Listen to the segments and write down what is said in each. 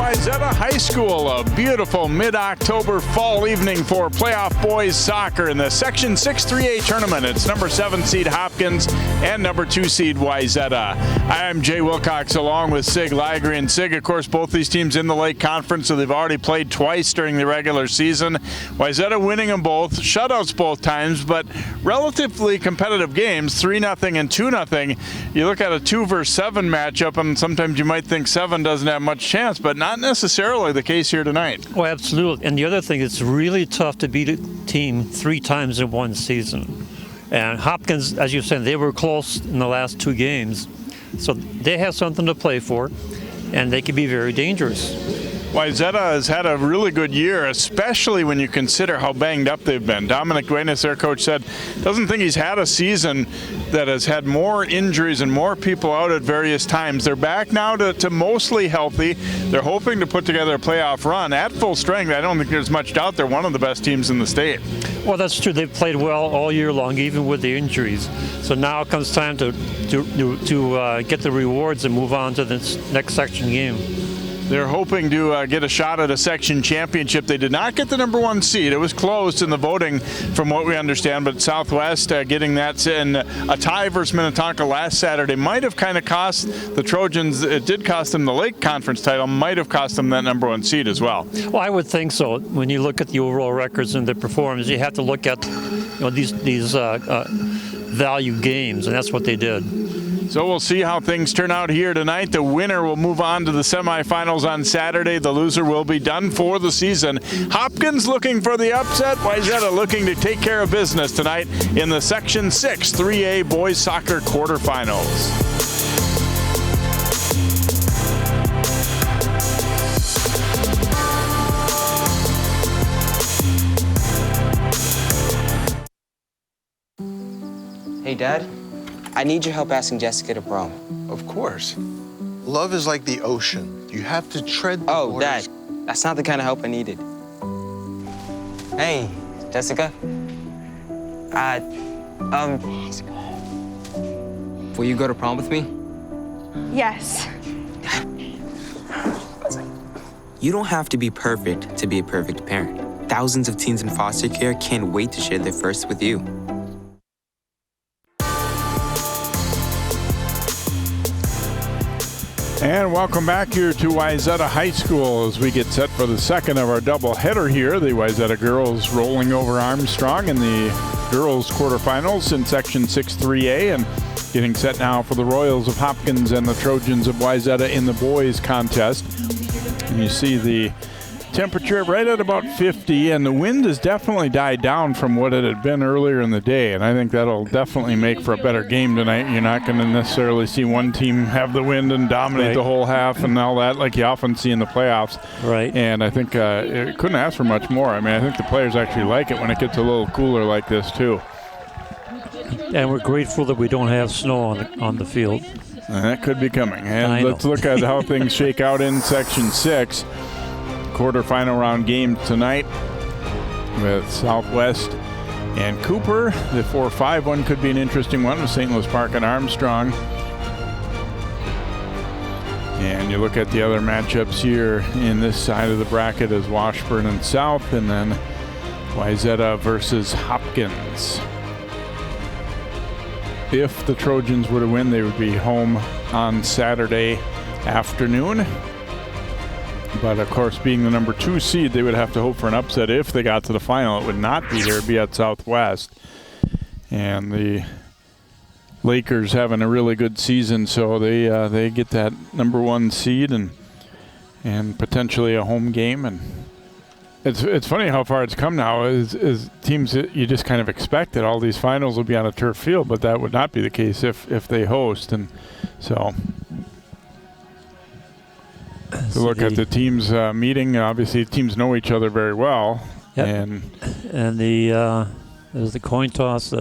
Wayzata High School, a beautiful mid-October fall evening for playoff boys soccer in the Section 6 3A tournament. It's number 7 seed Hopkins and number 2 seed Wayzata. I'm Jay Wilcox along with Sig Ligry. And Sig, of course, both these teams in the Lake Conference, so they've already played twice during the regular season. Wayzata winning them both, shutouts both times, but relatively competitive games, 3-0 and 2-0. You look at a 2 versus 7 matchup, and sometimes you might think 7 doesn't have much chance, but not necessarily the case here tonight. Oh, absolutely. And the other thing, it's really tough to beat a team 3 times in one season. And Hopkins, as you said, they were close in the last 2 games. So they have something to play for, and they can be very dangerous. Wayzata has had a really good year, especially when you consider how banged up they've been. Dominic Duenas, their coach, said doesn't think he's had a season that has had more injuries and more people out at various times. They're back now to mostly healthy. They're hoping to put together a playoff run at full strength. I don't think there's much doubt they're one of the best teams in the state. Well, that's true. They've played well all year long, even with the injuries. So now it comes time to get the rewards and move on to the next section game. They're hoping to get a shot at a section championship. They did not get the number 1 seed. It was closed in the voting from what we understand, but Southwest getting that in a tie versus Minnetonka last Saturday might have kind of cost the Trojans. It did cost them the Lake Conference title, might have cost them that number 1 seed as well. Well, I would think so. When you look at the overall records and the performance, you have to look at these value games, and that's what they did. So we'll see how things turn out here tonight. The winner will move on to the semifinals on Saturday. The loser will be done for the season. Hopkins looking for the upset. Wayzata looking to take care of business tonight in the Section 6 3A boys soccer quarterfinals. Hey, Dad. I need your help asking Jessica to prom. Of course. Love is like the ocean. You have to tread the waters. Dad, that's not the kind of help I needed. Hey, Jessica. Will you go to prom with me? Yes. You don't have to be perfect to be a perfect parent. Thousands of teens in foster care can't wait to share their first with you. And welcome back here to Wayzata High School as we get set for the second of our doubleheader here. The Wayzata girls rolling over Armstrong in the girls quarterfinals in Section 6 3A and getting set now for the Royals of Hopkins and the Trojans of Wayzata in the boys contest. And you see the temperature right at about 50, and the wind has definitely died down from what it had been earlier in the day, and I think that'll definitely make for a better game tonight. You're not going to necessarily see one team have the wind and dominate the whole half and all that like you often see in the playoffs. Right. And I think it couldn't ask for much more. I mean, I think the players actually like it when it gets a little cooler like this too. And we're grateful that we don't have snow on the field. And that could be coming. And let's look at how things shake out in Section 6. Quarterfinal round game tonight with Southwest and Cooper. The 4-5 one could be an interesting one with St. Louis Park and Armstrong. And you look at the other matchups here in this side of the bracket as Washburn and South, and then Wayzata versus Hopkins. If the Trojans were to win, they would be home on Saturday afternoon. But, of course, being the number 2 seed, they would have to hope for an upset if they got to the final. It would not be here. It would be at Southwest. And the Lakers having a really good season, so they get that number 1 seed and potentially a home game. And it's funny how far it's come now. Is teams that you just kind of expect that all these finals will be on a turf field, but that would not be the case if they host. And so to look at the teams meeting, obviously teams know each other very well. Yep. And there's the coin toss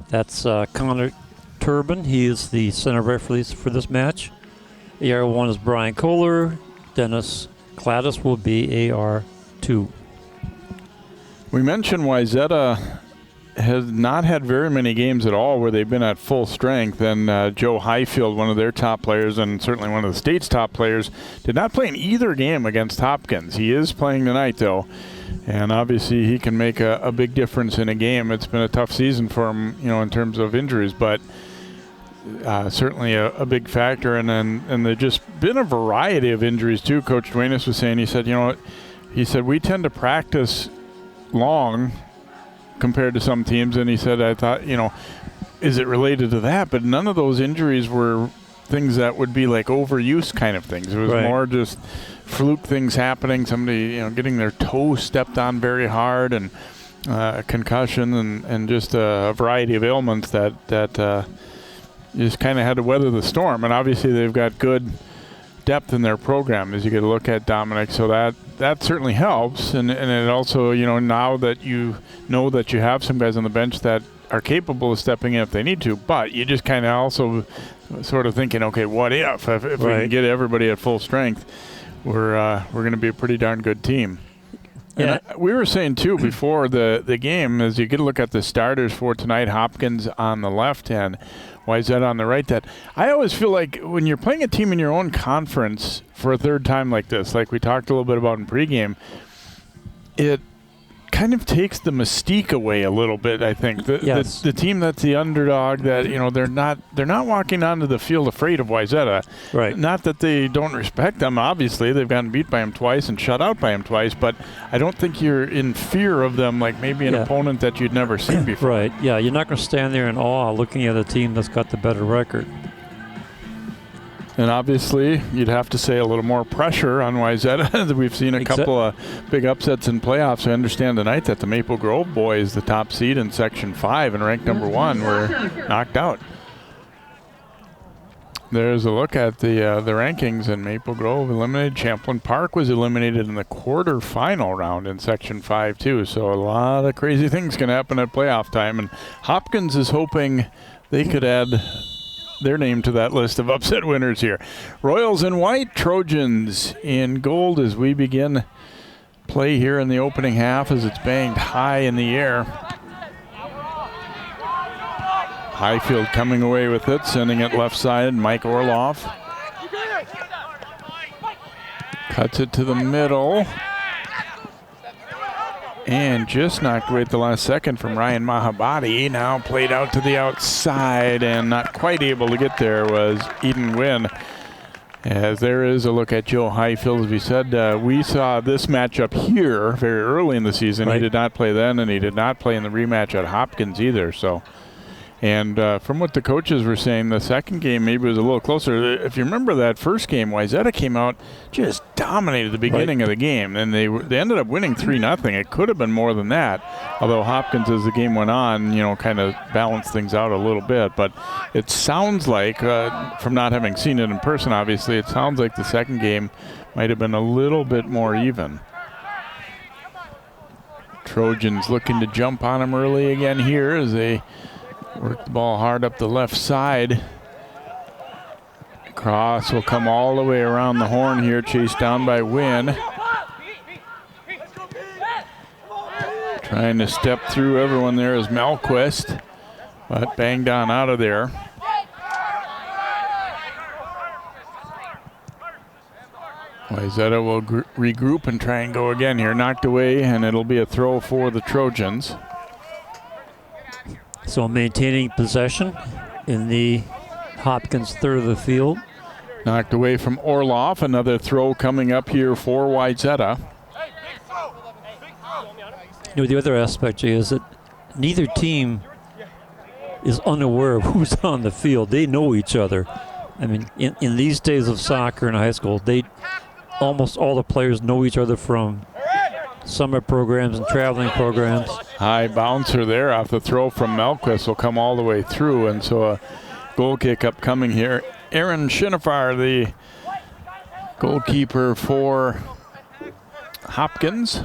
that's Connor Turbin. He is the center referee for this match. AR1 is Brian Kohler. Dennis Gladys will be AR2. We mentioned Wayzata has not had very many games at all where they've been at full strength. And Joe Highfield, one of their top players and certainly one of the state's top players, did not play in either game against Hopkins. He is playing tonight, though. And obviously he can make a big difference in a game. It's been a tough season for him, in terms of injuries, but certainly a big factor. And there's just been a variety of injuries, too. Coach Duenas was saying, he said, we tend to practice long compared to some teams, and he said, I thought, is it related to that? But none of those injuries were things that would be like overuse kind of things. It was more just fluke things happening, somebody, getting their toe stepped on very hard, and concussion, and just a variety of ailments that just kind of had to weather the storm. And obviously they've got good depth in their program as you get a look at Dominic, so that certainly helps. And it also, now that you know that you have some guys on the bench that are capable of stepping in if they need to, but you just kind of also sort of thinking, okay, what if we can get everybody at full strength, we're going to be a pretty darn good team. Yeah. And we were saying, too, before the game, as you get a look at the starters for tonight, Hopkins on the left and Wayzata on the right, that I always feel like when you're playing a team in your own conference for a third time like this, like we talked a little bit about in pregame, it kind of takes the mystique away a little bit, I think. The team that's the underdog, that they're not walking onto the field afraid of Wayzata. Right. Not that they don't respect them, obviously. They've gotten beat by him twice and shut out by him twice, but I don't think you're in fear of them like maybe an opponent that you'd never seen before. Right. Yeah, you're not going to stand there in awe looking at a team that's got the better record. And obviously, you'd have to say a little more pressure on Wayzata. We've seen a couple of big upsets in playoffs. I understand tonight that the Maple Grove boys, the top seed in Section 5 and ranked number 1, were knocked out. There's a look at the rankings, and Maple Grove eliminated. Champlain Park was eliminated in the quarterfinal round in Section 5, too. So a lot of crazy things can happen at playoff time. And Hopkins is hoping they could add their name to that list of upset winners here. Royals in white, Trojans in gold as we begin play here in the opening half as it's banged high in the air. Highfield coming away with it, sending it left side. Mike Orloff cuts it to the middle. And just knocked away at the last second from Ryan Mahabadi. Now played out to the outside, and not quite able to get there was Eden Wynn. As there is a look at Joe Highfield. As we said, we saw this matchup here very early in the season. He did not play then, and he did not play in the rematch at Hopkins either. So, and from what the coaches were saying, the second game maybe was a little closer. If you remember that first game, Wayzata came out, just dominated the beginning of the game, and they ended up winning 3-0. It could have been more than that, although Hopkins, as the game went on, kind of balanced things out a little bit. But it sounds like, from not having seen it in person, obviously, it sounds like the second game might have been a little bit more even. Trojans looking to jump on him early again here as they work the ball hard up the left side. Cross will come all the way around the horn here, chased down by Wynn. Trying to step through everyone there is Melquist, but banged on out of there. Wayzata will regroup and try and go again here. Knocked away, and it'll be a throw for the Trojans. So maintaining possession in the Hopkins third of the field. Knocked away from Orloff. Another throw coming up here for Wayzata. The other aspect is that neither team is unaware of who's on the field. They know each other. I mean, in these days of soccer in high school, almost all the players know each other from summer programs and traveling programs. High bouncer there off the throw from Melquist will come all the way through, and so a goal kick upcoming here. Aaron Shinifar, the goalkeeper for Hopkins.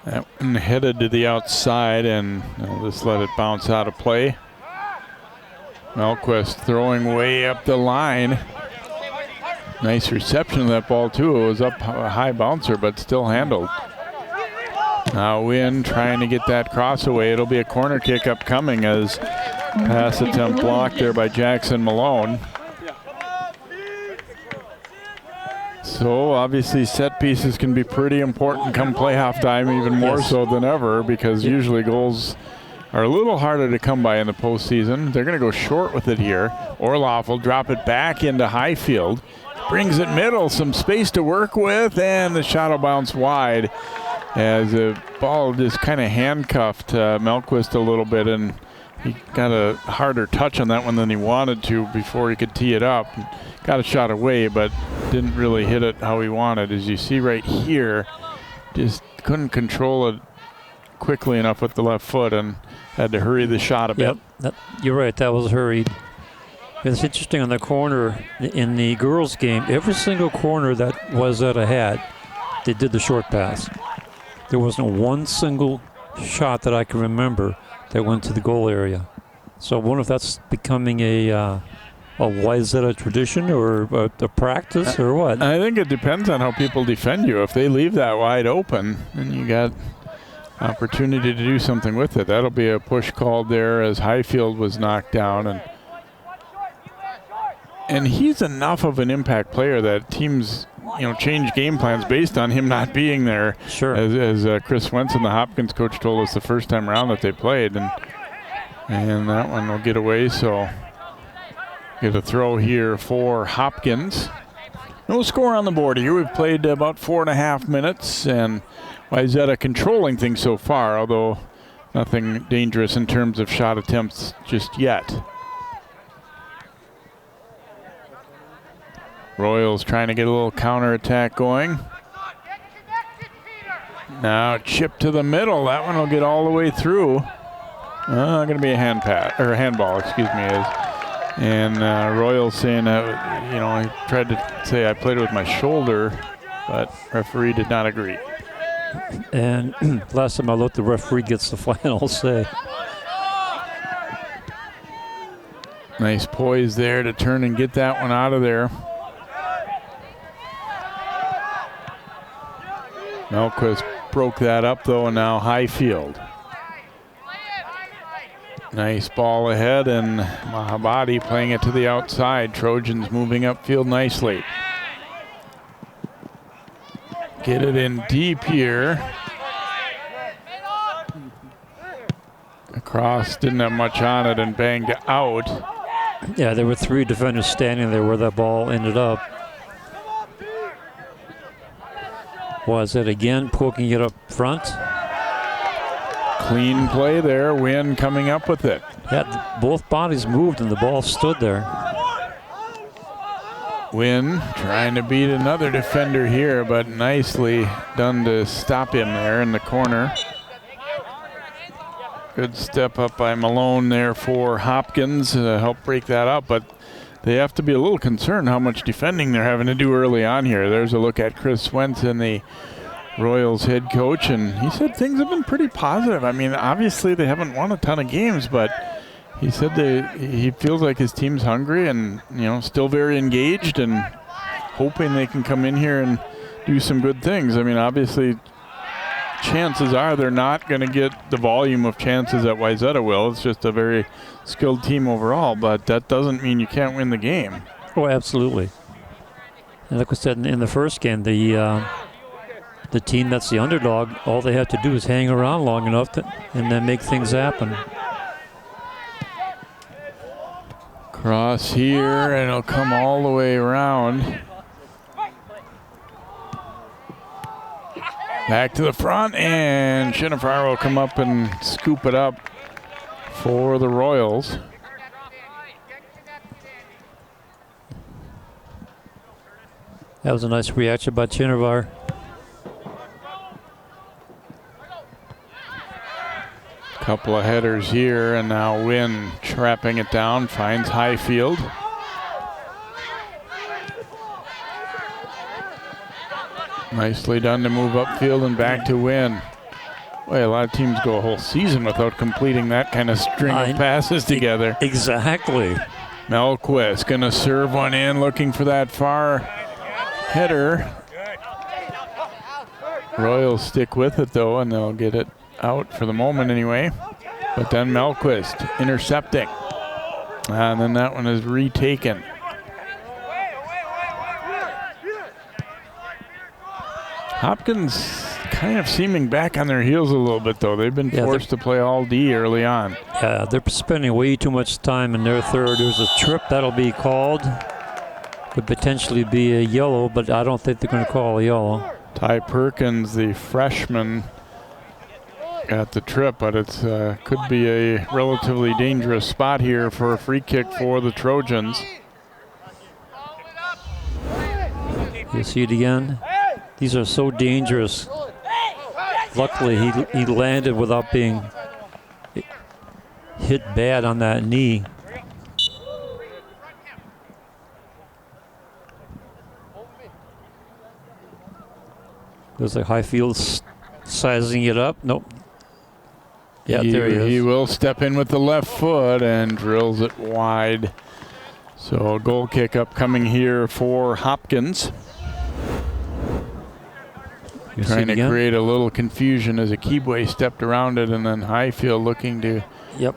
That one headed to the outside, and they'll just let it bounce out of play. Melquist throwing way up the line. Nice reception of that ball, too. It was up a high bouncer, but still handled. Now Wynn trying to get that cross away. It'll be a corner kick upcoming as pass attempt blocked there by Jackson Malone. So obviously set pieces can be pretty important come playoff time, even more so than ever, because usually goals are a little harder to come by in the postseason. They're going to go short with it here. Orloff will drop it back into Highfield. Brings it middle, some space to work with, and the shot will bounce wide as the ball just kind of handcuffed Melquist a little bit, and he got a harder touch on that one than he wanted to before he could tee it up. Got a shot away, but didn't really hit it how he wanted. As you see right here, just couldn't control it quickly enough with the left foot and had to hurry the shot a bit. Yep, you're right, that was hurried. It's interesting on the corner in the girls' game, every single corner that Wayzata had, they did the short pass. There wasn't one single shot that I can remember that went to the goal area. So I wonder if that's becoming a Wayzata tradition or a practice or what. I think it depends on how people defend you. If they leave that wide open, then you got opportunity to do something with it. That'll be a push called there as Highfield was knocked down, and he's enough of an impact player that teams, change game plans based on him not being there. Sure. As Chris Swenson, the Hopkins coach, told us the first time around that they played, and that one will get away. So get a throw here for Hopkins. No score on the board here. We've played about 4.5 minutes, and Wayzata controlling things so far, although nothing dangerous in terms of shot attempts just yet. Royals trying to get a little counterattack going. Now chip to the middle. That one will get all the way through. Going to be a handball, excuse me. And Royals saying that, he tried to say I played it with my shoulder, but referee did not agree. And last time I looked, the referee gets the final say. Nice poise there to turn and get that one out of there. Melquist broke that up, though, and now Highfield. Nice ball ahead, and Mahabadi playing it to the outside. Trojans moving upfield nicely. Get it in deep here. Across, didn't have much on it and banged out. Yeah, there were 3 defenders standing there where that ball ended up. Was it again poking it up front? Clean play there. Wynn coming up with it. Yeah, both bodies moved and the ball stood there. Wynn trying to beat another defender here, but nicely done to stop him there in the corner. Good step up by Malone there for Hopkins to help break that up, but they have to be a little concerned how much defending they're having to do early on here. There's a look at Chris Swenson, the Royals head coach, and he said things have been pretty positive. I mean, obviously they haven't won a ton of games, but he said he feels like his team's hungry and, still very engaged and hoping they can come in here and do some good things. I mean, obviously chances are they're not going to get the volume of chances that Wayzata will. It's just a very skilled team overall, but that doesn't mean you can't win the game. Oh, absolutely. And like we said in the first game, the team that's the underdog, all they have to do is hang around long enough and then make things happen. Cross here, and it'll come all the way around. Back to the front, and Shinafar will come up and scoop it up for the Royals. That was a nice reaction by Chinavar. Couple of headers here, and now Wynn trapping it down, finds Highfield. Nicely done to move upfield and back to Wynn. Boy, a lot of teams go a whole season without completing that kind of string of passes together. Exactly. Melquist gonna serve one in, looking for that far header. Royals stick with it though, and they'll get it out for the moment anyway. But then Melquist intercepting. And then that one is retaken. Hopkins kind of seeming back on their heels a little bit, though. They've been forced to play all D early on. Yeah, they're spending way too much time in their third. There's a trip that'll be called. Could potentially be a yellow, but I don't think they're going to call a yellow. Ty Perkins, the freshman, got the trip, but it's could be a relatively dangerous spot here for a free kick for the Trojans. You see it again? These are so dangerous. Luckily, he landed without being hit bad on that knee. There's a Highfield sizing it up. Nope. Yeah, there he is. He will step in with the left foot and drills it wide. So a goal kick upcoming here for Hopkins. Trying to create a little confusion as Akibwe stepped around it, and then Highfield looking to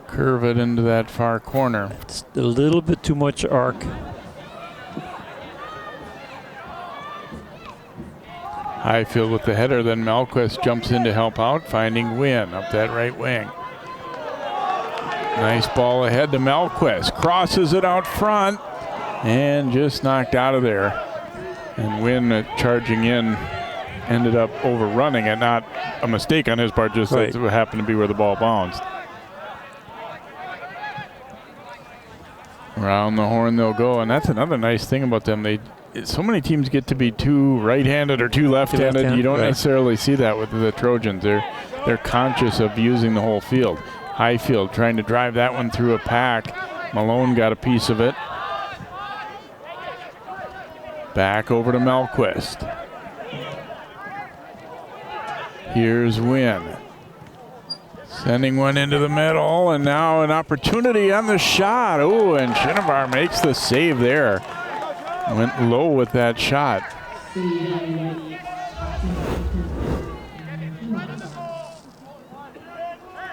curve it into that far corner. It's a little bit too much arc. Highfield with the header, then Melquist jumps in to help out, finding Wynn up that right wing. Nice ball ahead to Melquist. Crosses it out front and just knocked out of there. And Wynn charging in ended up overrunning it. Not a mistake on his part, just that it happened to be where the ball bounced. Around the horn they'll go, and that's another nice thing about them. So many teams get to be too right-handed or too left-handed. You don't necessarily see that with the Trojans. They're conscious of using the whole field. Highfield trying to drive that one through a pack. Malone got a piece of it. Back over to Melquist. Here's Wynn. Sending one into the middle, and now an opportunity on the shot. Oh, and Shinovar makes the save there. Went low with that shot.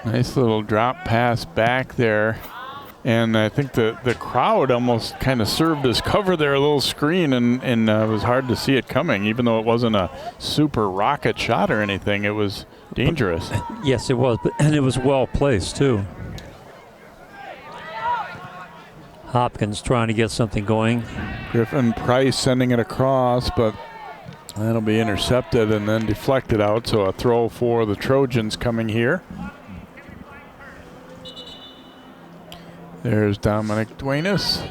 Nice little drop pass back there. And I think the crowd almost kind of served as cover there, a little screen, and it was hard to see it coming. Even though it wasn't a super rocket shot or anything, it was dangerous. Yes, it was, and it was well placed too. Hopkins trying to get something going. Griffin Price sending it across, but that'll be intercepted and then deflected out. So a throw for the Trojans coming here. There's Dominic Duenas.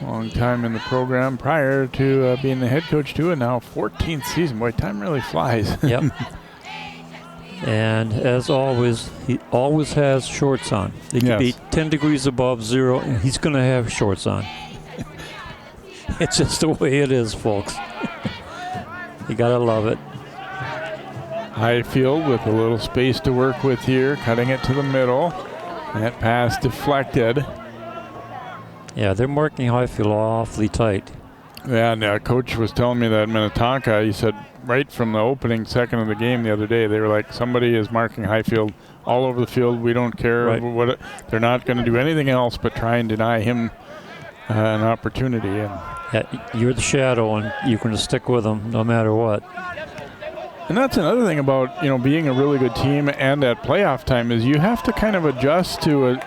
Long time in the program prior to being the head coach too, and now 14th season. Boy, time really flies. Yep. And as always, he always has shorts on. They can be 10 degrees above zero, and he's going to have shorts on. It's just the way it is, folks. You got to love it. Highfield with a little space to work with here, cutting it to the middle. That pass deflected. Yeah, they're marking Highfield awfully tight. Yeah, and coach was telling me that Minnetonka, he said right from the opening second of the game the other day, they were like, somebody is marking Highfield all over the field. We don't care what they're not going to do anything else but try and deny him an opportunity. And yeah, you're the shadow, and you're going to stick with them no matter what. And that's another thing about being a really good team and at playoff time is you have to kind of adjust to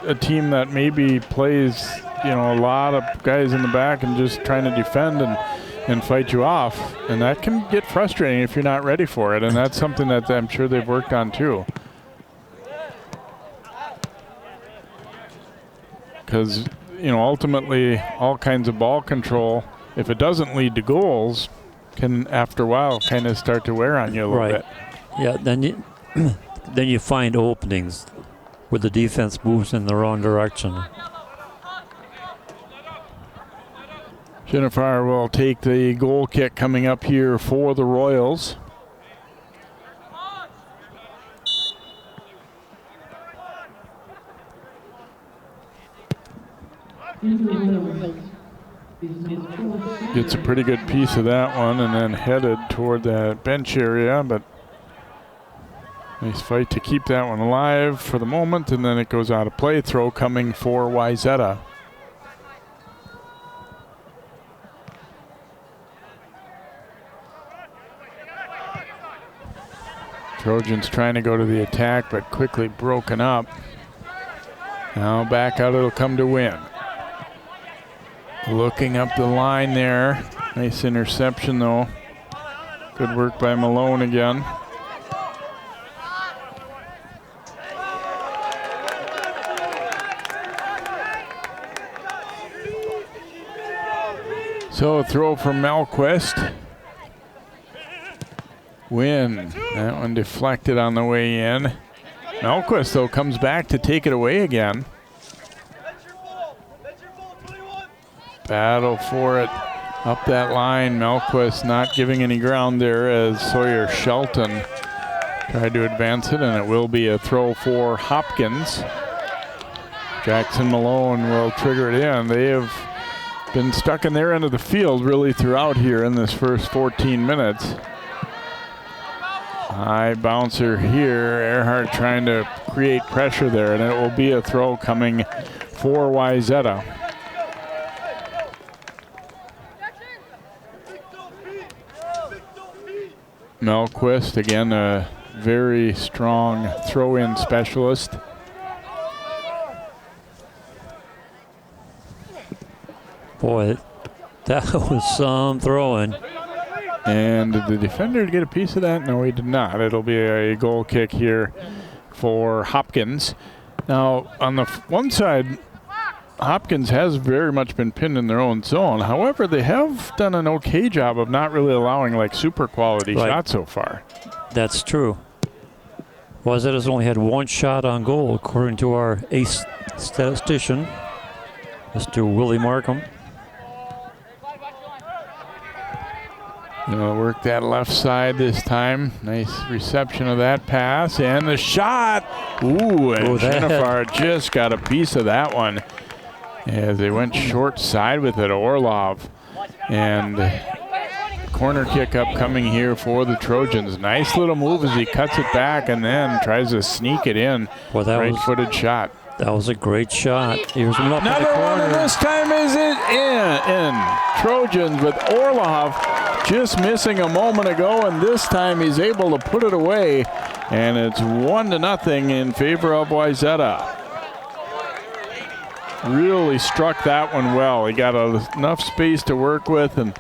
a team that maybe plays a lot of guys in the back and just trying to defend and fight you off, and that can get frustrating if you're not ready for it, and that's something that I'm sure they've worked on too. Because ultimately all kinds of ball control, if it doesn't lead to goals, can after a while kind of start to wear on you a little bit. Yeah, then you find openings where the defense moves in the wrong direction. Jennifer will take the goal kick coming up here for the Royals. Gets a pretty good piece of that one and then headed toward that bench area, but nice fight to keep that one alive for the moment, and then it goes out of play. Throw coming for Wayzata. Trojans trying to go to the attack, but quickly broken up. Now back out it'll come to Wynn. Looking up the line there. Nice interception though. Good work by Malone again. So a throw from Malquist. Wynn. That one deflected on the way in. Malquist though comes back to take it away again. Battle for it up that line. Malquist not giving any ground there as Sawyer Shelton tried to advance it, and it will be a throw for Hopkins. Jackson Malone will trigger it in. They have been stuck in their end of the field really throughout here in this first 14 minutes. High bouncer here. Earhart trying to create pressure there, and it will be a throw coming for Wayzata. Malquist, again, a very strong throw-in specialist. Boy, that was some throwing. And did the defender get a piece of that? No, he did not. It'll be a goal kick here for Hopkins. Now, on the one side, Hopkins has very much been pinned in their own zone. However, they have done an okay job of not really allowing like super quality shots so far. That's true. Wayzata's only had one shot on goal, according to our ace statistician, Mr. Willie Markham. They'll work that left side this time. Nice reception of that pass and the shot. Ooh, and Jennifer just got a piece of that one as they went short side with it. Orlov, and corner kick upcoming here for the Trojans. Nice little move as he cuts it back and then tries to sneak it in. Well, that right-footed shot. That was a great shot. Here's one up in the Another corner. one, and this time is it in. Trojans with Orlov just missing a moment ago, and this time he's able to put it away, and it's 1-0 in favor of Wayzata. Really struck that one well. He got enough space to work with and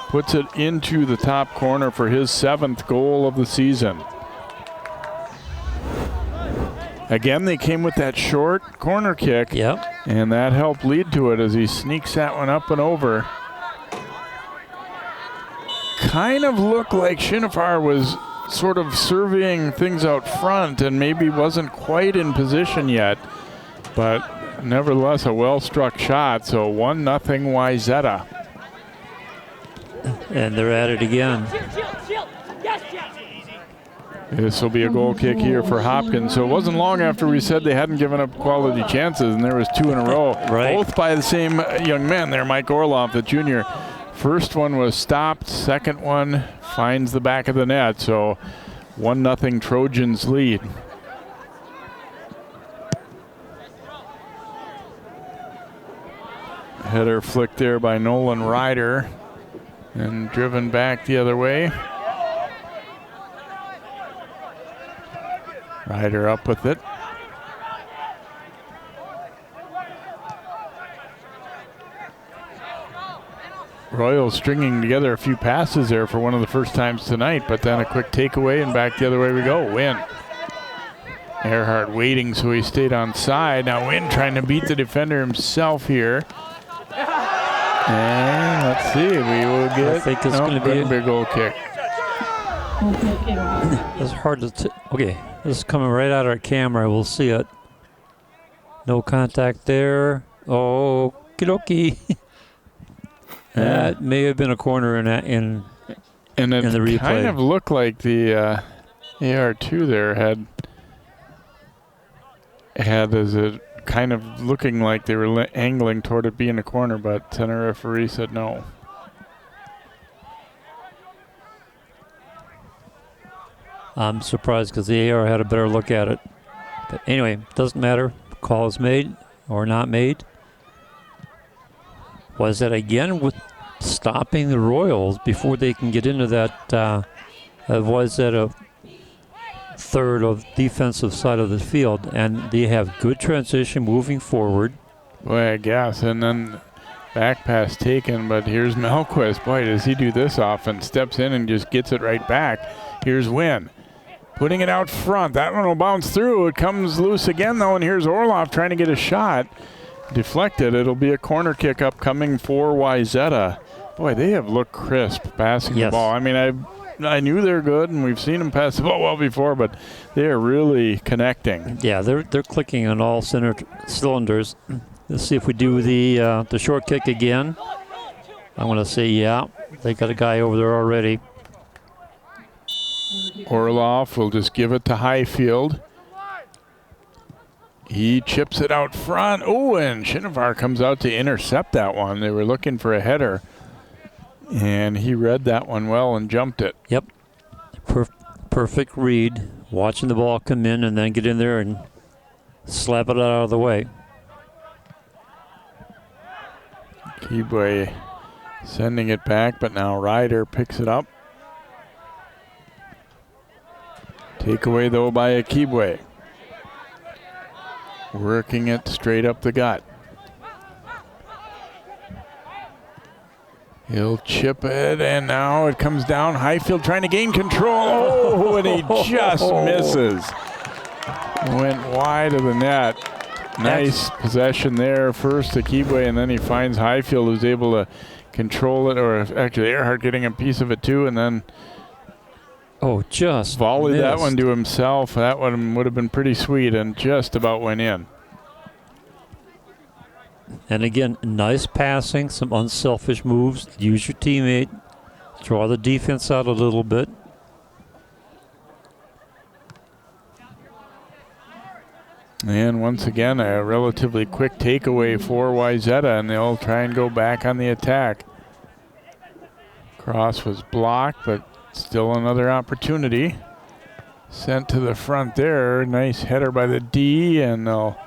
puts it into the top corner for his 7th goal of the season. Again, they came with that short corner kick, and that helped lead to it as he sneaks that one up and over. Kind of looked like Shinifar was sort of surveying things out front and maybe wasn't quite in position yet, but nevertheless a well-struck shot. So 1-0 Wayzata. And they're at it again. This will be a goal kick here for Hopkins. So it wasn't long after we said they hadn't given up quality chances, and there was 2 in a row, both by the same young man there, Mike Orlov, the junior. First one was stopped. Second one finds the back of the net. So 1-0 Trojans lead. Header flick there by Nolan Ryder and driven back the other way. Ryder up with it. Royal stringing together a few passes there for one of the first times tonight, but then a quick takeaway and back the other way we go. Wynn. Earhart waiting, so he stayed on side. Now Wynn trying to beat the defender himself here. And let's see, we will get, I think it's going to be a big goal kick. It's hard to, okay, this is coming right out of our camera. We'll see it. No contact there. Oh, okie dokie. That may have been a corner in the replay. It kind of looked like the AR2 there had as it kind of looking like they were angling toward it being a corner, but center referee said no. I'm surprised because the AR had a better look at it. But anyway, doesn't matter. Call is made or not made. Was that again with stopping the Royals before they can get into that? Was that a third of defensive side of the field, and they have good transition moving forward. Boy, I guess, and then back pass taken, but here's Melquist. Boy, does he do this often. Steps in and just gets it right back. Here's Wynn. Putting it out front. That one will bounce through. It comes loose again, though, and here's Orloff trying to get a shot. Deflected. It'll be a corner kick upcoming for Wayzata. Boy, they have looked crisp passing the ball. I mean, I knew they're good, and we've seen them pass the ball well before, but they are really connecting. Yeah, they're clicking on all cylinders. Let's see if we do the short kick again. I'm going to say, yeah, they got a guy over there already. Orloff will just give it to Highfield. He chips it out front. Oh, and Shinovar comes out to intercept that one. They were looking for a header, and he read that one well and jumped it. Yep. Perfect read. Watching the ball come in and then get in there and slap it out of the way. Kibwe sending it back, but now Ryder picks it up. Takeaway, though, by Akibwe. Working it straight up the gut. He'll chip it, and now it comes down. Highfield trying to gain control. Oh, and he just misses. Went wide of the net. Nice possession there. First to Akibwe, and then he finds Highfield, who's able to control it, or actually Earhart getting a piece of it too, and then just volleyed missed. that one to himself. That one would have been pretty sweet and just about went in. And again, nice passing, some unselfish moves. Use your teammate. Draw the defense out a little bit. And once again, a relatively quick takeaway for Wayzata, and they'll try and go back on the attack. Cross was blocked, but still another opportunity. Sent to the front there. Nice header by the D, and they'll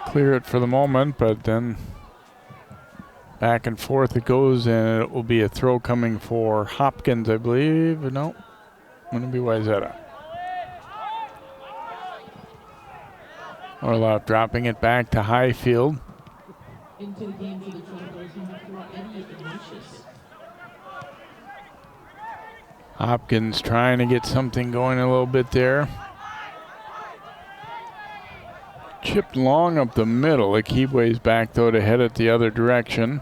clear it for the moment, but then back and forth it goes, and it will be a throw coming for Hopkins, I believe. No, going to be Wayzata. Orloff dropping it back to Highfield. Into the game for the Travelers, number 4, Eddie Ignatius. Hopkins trying to get something going a little bit there. Chipped long up the middle. Akibwe's back, though, to head it the other direction.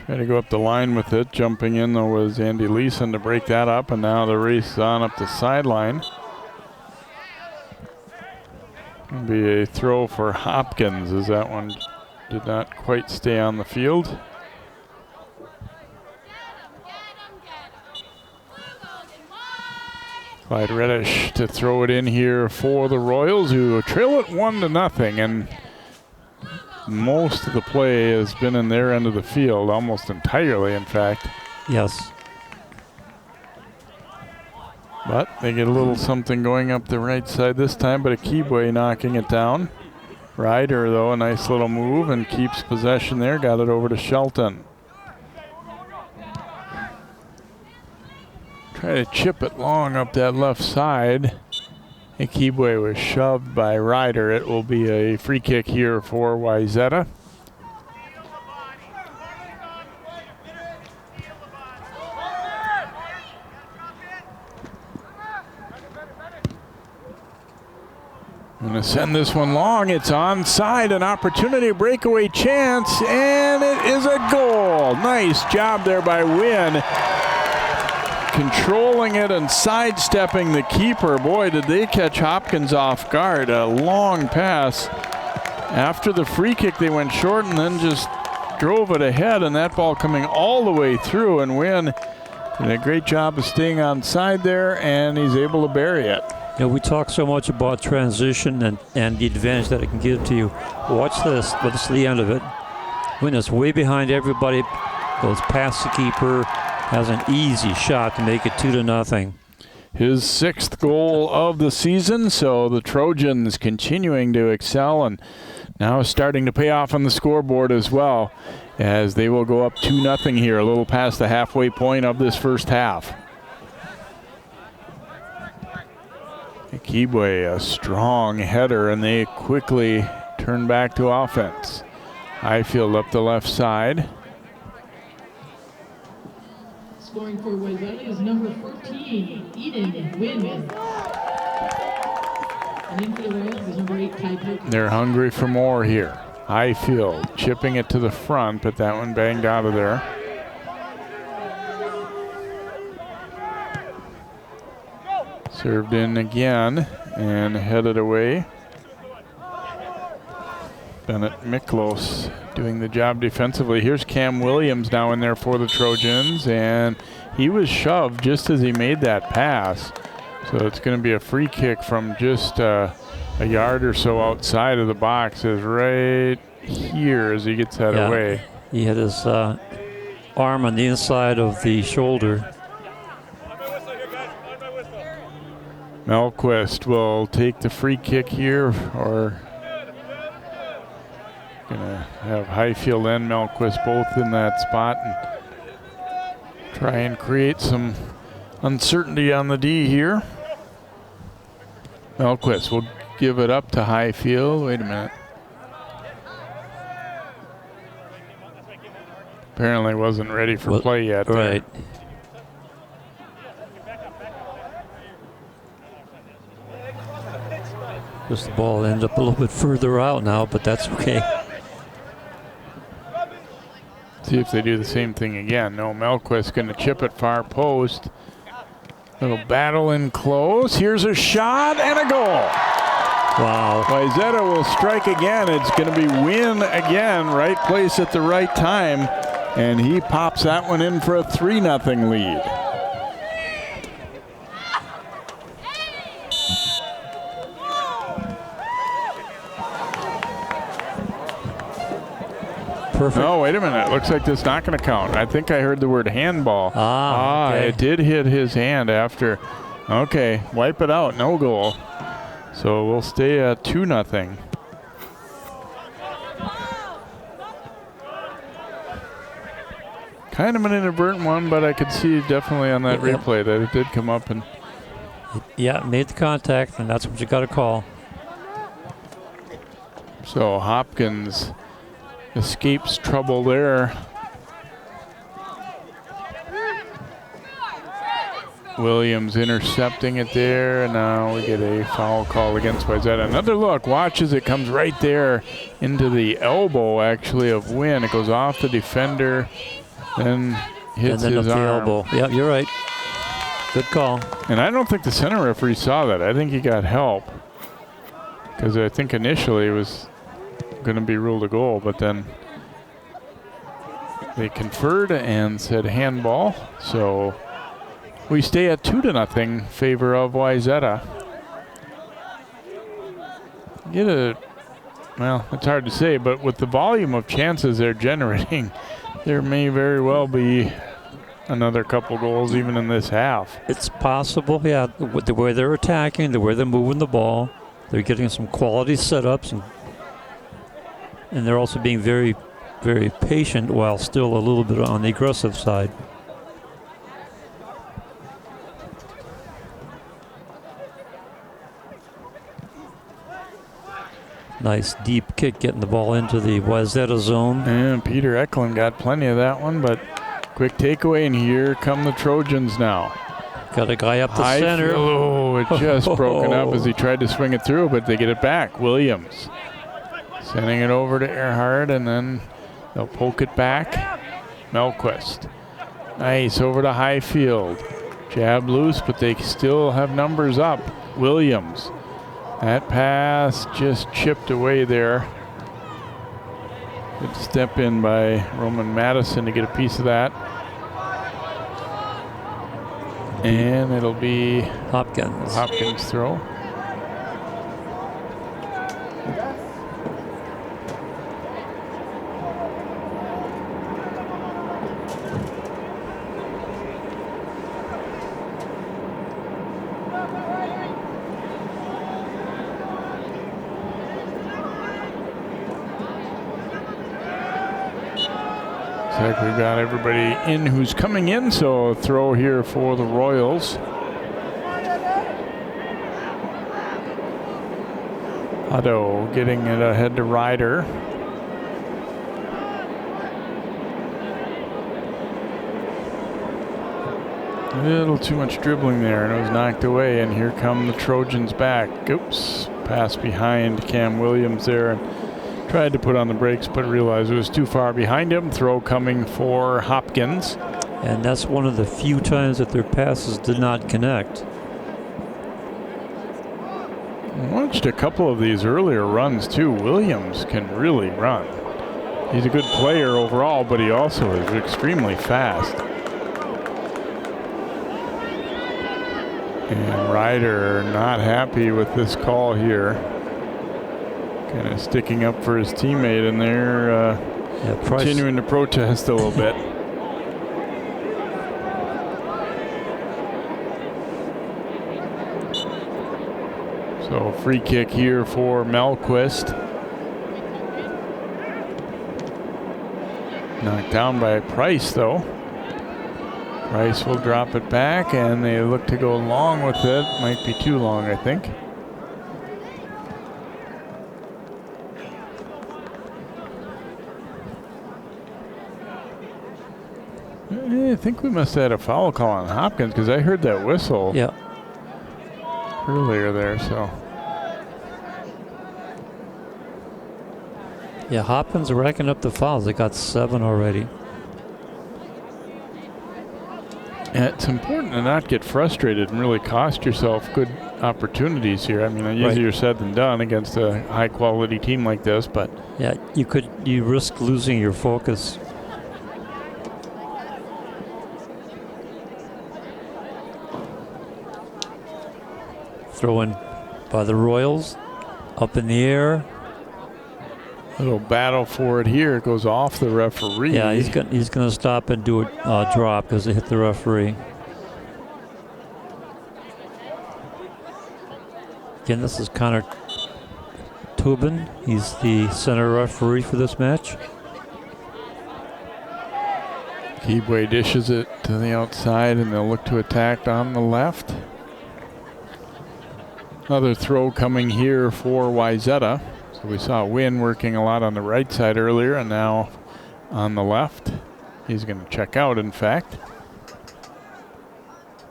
Trying to go up the line with it. Jumping in, though, was Andy Leeson to break that up, and now the race on up the sideline. It'll be a throw for Hopkins, as that one did not quite stay on the field. Clyde Reddish to throw it in here for the Royals, who trail it 1-0, and most of the play has been in their end of the field, almost entirely, in fact. Yes. But they get a little something going up the right side this time, but Akibwe knocking it down. Ryder, though, a nice little move and keeps possession there. Got it over to Shelton. Try to chip it long up that left side. Akibwe was shoved by Ryder. It will be a free kick here for Wayzata. Going to send this one long. It's onside, an opportunity, breakaway chance, and it is a goal. Nice job there by Wynn. Controlling it and sidestepping the keeper. Boy, did they catch Hopkins off guard. A long pass. After the free kick, they went short and then just drove it ahead, and that ball coming all the way through, and Wynn Did a great job of staying on side there, and he's able to bury it. You know, we talk so much about transition and the advantage that it can give to you. Watch this. What's the end of it? When it's way behind everybody, goes past the keeper, has an easy shot to make it 2-0. His 6th goal of the season, so the Trojans continuing to excel and now starting to pay off on the scoreboard as well, as they will go up 2-0 here, a little past the halfway point of this first half. Kibwe, a strong header, and they quickly turn back to offense. Highfield up the left side. Scoring for Wayzata is number 14, Eden Wynn. And in for the Reds is number 8, Ty Perkins. They're hungry for more here. Highfield chipping it to the front, but that one banged out of there. Served in again and headed away. Bennett Miklos doing the job defensively. Here's Cam Williams now in there for the Trojans, and he was shoved just as he made that pass. So it's going to be a free kick from just a yard or so outside of the box. Is right here as he gets that away. He had his arm on the inside of the shoulder. Melquist will take the free kick here, or gonna have Highfield and Melquist both in that spot and try and create some uncertainty on the D here. Melquist will give it up to Highfield. Wait a minute. Apparently wasn't ready for play yet. Right. Just the ball ends up a little bit further out now, but that's okay. See if they do the same thing again. No, Melquist going to chip it far post. Little battle in close. Here's a shot and a goal. Wow. Wayzata will strike again. It's going to be Wynn again. Right place at the right time. And he pops that one in for a 3-0 lead. Perfect. Oh, wait a minute. Looks like this is not going to count. I think I heard the word handball. Okay. It did hit his hand after. Okay, wipe it out. No goal. So we'll stay at 2-0. Kind of an inadvertent one, but I could see definitely on that replay that it did come up and. Yeah, made the contact, and that's what you got to call. So Hopkins escapes trouble there. Williams intercepting it there, and now we get a foul call against Wayzata. Another look, watch as it comes right there into the elbow, actually, of Wynn. It goes off the defender, then hits his arm. Elbow. Yeah, you're right. Good call. And I don't think the center referee saw that. I think he got help, because I think initially it was going to be ruled a goal, but then they conferred and said handball. So we stay at 2-0 favor of Wayzata. Well, it's hard to say, but with the volume of chances they're generating, there may very well be another couple goals even in this half. It's possible, yeah. The way they're attacking, the way they're moving the ball, they're getting some quality setups, and they're also being very, very patient while still a little bit on the aggressive side. Nice deep kick getting the ball into the Wayzata zone. And Peter Eklund got plenty of that one, but quick takeaway, and here come the Trojans now. Got a guy up the center. Oh, it just broken up as he tried to swing it through, but they get it back. Williams sending it over to Earhart, and then they'll poke it back. Melquist. Nice, over to Highfield. Jab loose, but they still have numbers up. Williams. That pass just chipped away there. Good step in by Roman Madison to get a piece of that. And it'll be Hopkins. Hopkins throw. Looks like we've got everybody in who's coming in, so throw here for the Royals. Otto getting it ahead to Ryder. A little too much dribbling there, and it was knocked away, and here come the Trojans back. Oops, pass behind Cam Williams there. Tried to put on the brakes, but realized it was too far behind him. Throw coming for Hopkins. And that's one of the few times that their passes did not connect. Watched a couple of these earlier runs too. Williams can really run. He's a good player overall, but he also is extremely fast. And Ryder not happy with this call here. Kind of sticking up for his teammate, and they're continuing to protest a little bit. So free kick here for Melquist. Knocked down by Price though. Price will drop it back, and they look to go long with it. Might be too long, I think. I think we must have had a foul call on Hopkins, because I heard that whistle earlier there. So yeah, Hopkins are racking up the fouls. They got 7 already. And it's important to not get frustrated and really cost yourself good opportunities here. I mean, easier said than done against a high-quality team like this, but yeah, you risk losing your focus. Throw in by the Royals, up in the air. Little battle for it here. It goes off the referee. Yeah, he's going to stop and do a drop because it hit the referee. Again, this is Connor Tobin. He's the center referee for this match. Keebway dishes it to the outside, and they'll look to attack on the left. Another throw coming here for Wayzata. So we saw Wynn working a lot on the right side earlier, and now on the left. He's going to check out, in fact.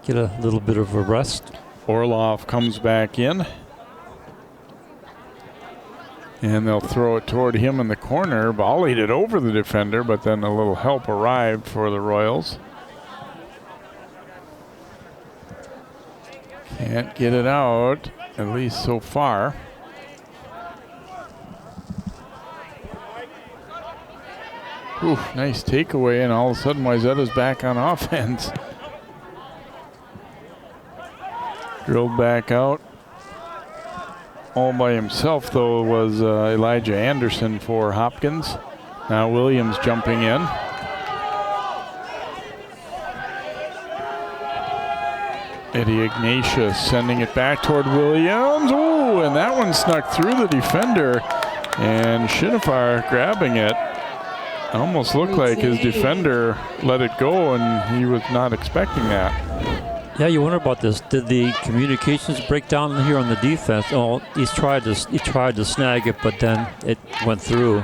Get a little bit of a rest. Orlov comes back in. And they'll throw it toward him in the corner. Volleyed it over the defender, but then a little help arrived for the Royals. Can't get it out, at least so far. Ooh, nice takeaway, and all of a sudden Wayzata's back on offense. Drilled back out. All by himself, though, was Elijah Anderson for Hopkins. Now Williams jumping in. Eddie Ignatius sending it back toward Williams. Ooh, and that one snuck through the defender. And Shinifar grabbing it. Almost looked like his defender let it go, and he was not expecting that. Yeah, you wonder about this. Did the communications break down here on the defense? Oh, he tried to snag it, but then it went through.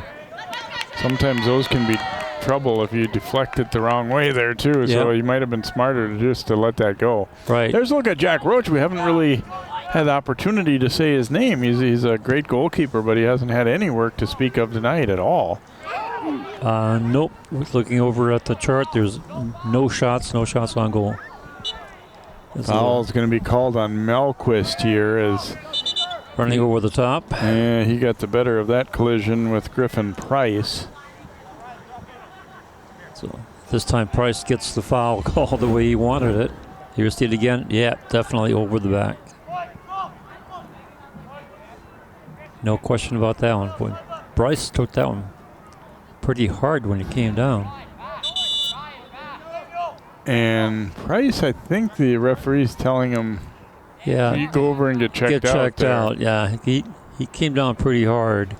Sometimes those can be trouble if you deflect it the wrong way there too. Yep. So he might have been smarter just to let that go. Right. There's a look at Jack Roach. We haven't really had the opportunity to say his name. He's a great goalkeeper, but he hasn't had any work to speak of tonight at all. Nope. Looking over at the chart, there's no shots on goal. Foul's going to be called on Melquist here as running over the top. And he got the better of that collision with Griffin Price. So this time Price gets the foul call the way he wanted it, Here's it again. Yeah, definitely over the back. No question about that one. Boy, Bryce took that one pretty hard when it came down. And Price, I think the referee's telling him, yeah, you go over and get checked out. Get checked there. out, yeah. He came down pretty hard.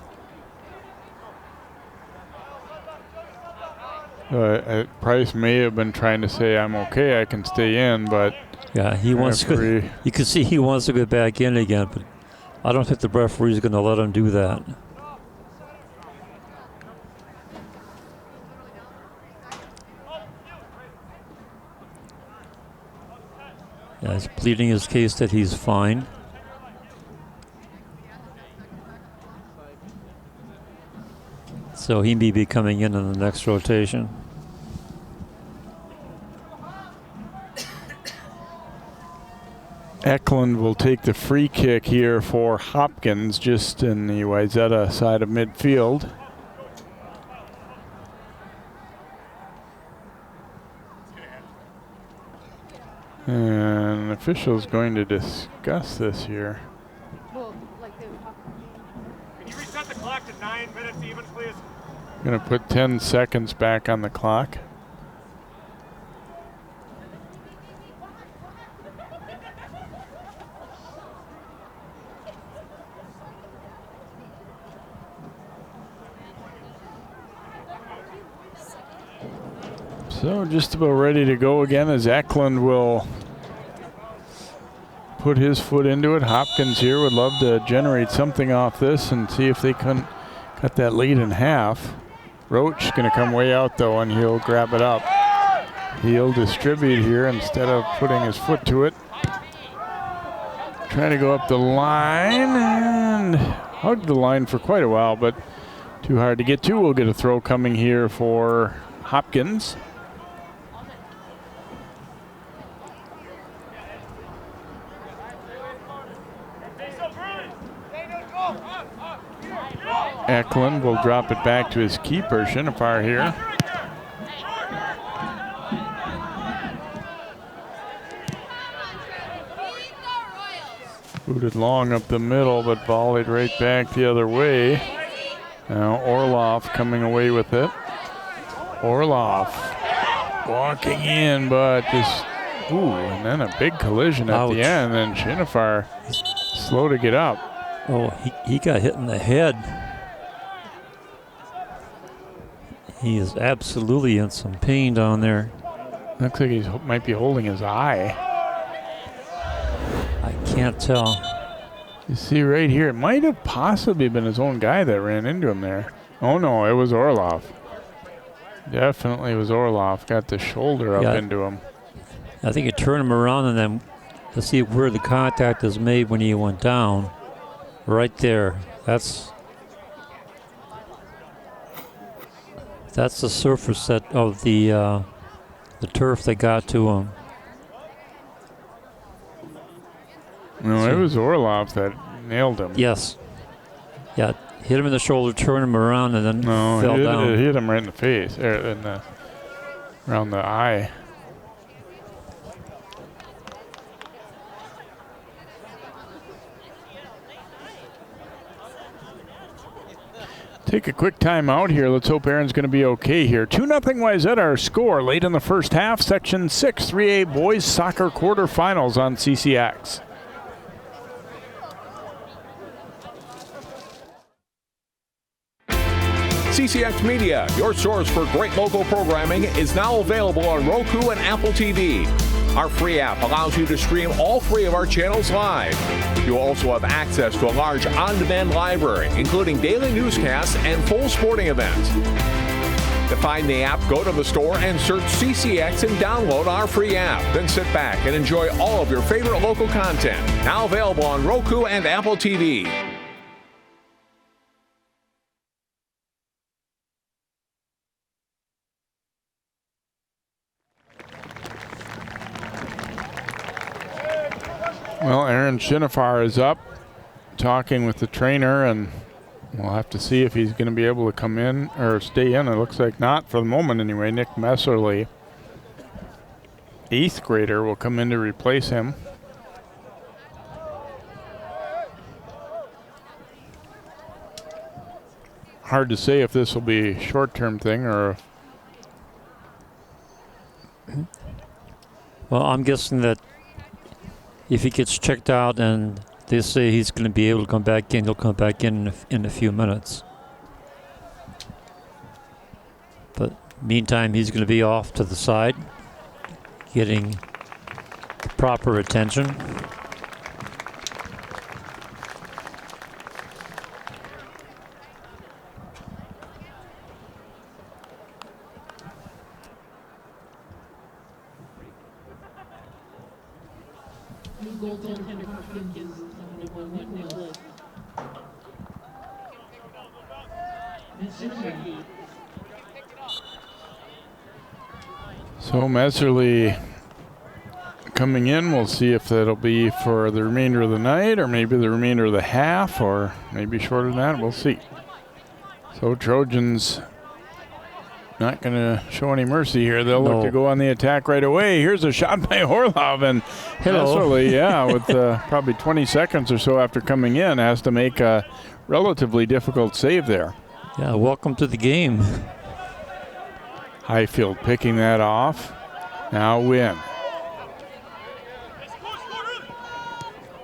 Price may have been trying to say, I'm okay, I can stay in, but yeah, he wants to. You can see he wants to go back in again, but I don't think the referee's going to let him do that. Yeah, he's pleading his case that he's fine. So he may be coming in the next rotation. Eklund will take the free kick here for Hopkins, just in the Wayzata side of midfield. And the official's going to discuss this here. Well, like Can you reset the clock to 9 minutes even, please? Going to put 10 seconds back on the clock. So just about ready to go again as Eklund will put his foot into it. Hopkins here would love to generate something off this and see if they can cut that lead in half. Roach going to come way out though, and he'll grab it up. He'll distribute here instead of putting his foot to it. Trying to go up the line and hug the line for quite a while, but too hard to get to. We'll get a throw coming here for Hopkins. Eklund will drop it back to his keeper, Shinafar here. Booted long up the middle, but volleyed right back the other way. Now Orloff coming away with it. Orloff walking in, but just, ooh, and then a big collision at the end, and Shinafar slow to get up. Oh, he got hit in the head. He is absolutely in some pain down there. Looks like he might be holding his eye. I can't tell. You see right here, it might have possibly been his own guy that ran into him there. Oh no, it was Orloff. Definitely was Orloff. Got the shoulder up into him. I think he turned him around and then to see where the contact is made when he went down. Right there. That's the surface of the turf that got to him. No, it was Orloff that nailed him. Yes. Yeah, hit him in the shoulder, turned him around, and then fell down. It hit him right in the face, around the eye. Take a quick time out here. Let's hope Aaron's going to be okay here. 2-0 Wayzata our score late in the first half. Section 6 3A Boys Soccer Quarterfinals on CCX. CCX Media, your source for great local programming, is now available on Roku and Apple TV. Our free app allows you to stream all 3 of our channels live. You'll also have access to a large on-demand library, including daily newscasts and full sporting events. To find the app, go to the store and search CCX and download our free app. Then sit back and enjoy all of your favorite local content. Now available on Roku and Apple TV. Well, Aaron Shinafar is up talking with the trainer, and we'll have to see if he's going to be able to come in or stay in. It looks like not for the moment anyway. Nick Messerly 8th grader will come in to replace him. Hard to say if this will be a short-term thing or. Well, I'm guessing that if he gets checked out and they say he's going to be able to come back in, he'll come back in a few minutes. But meantime, he's going to be off to the side, getting the proper attention. New goaltender Hopkins number 1-0. Messerly. So Messerly coming in. We'll see if that'll be for the remainder of the night or maybe the remainder of the half or maybe shorter than that. We'll see. So Trojans not going to show any mercy here. They'll look to go on the attack right away. Here's a shot by Orlov, and Messerly, with probably 20 seconds or so after coming in, has to make a relatively difficult save there. Yeah, welcome to the game. Highfield picking that off. Now Wynn.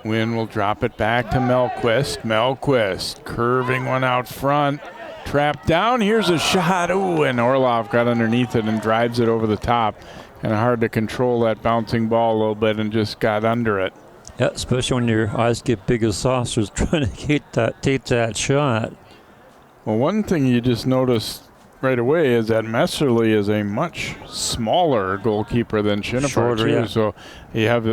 Wynn will drop it back to Melquist. Melquist curving one out front. Trapped down. Here's a shot. Ooh, and Orlov got underneath it and drives it over the top. And hard to control that bouncing ball a little bit and just got under it. Yeah, especially when your eyes get big as saucers trying to take that shot. Well, one thing you just noticed right away is that Messerly is a much smaller goalkeeper than Shinapar, too. Yeah. So you have,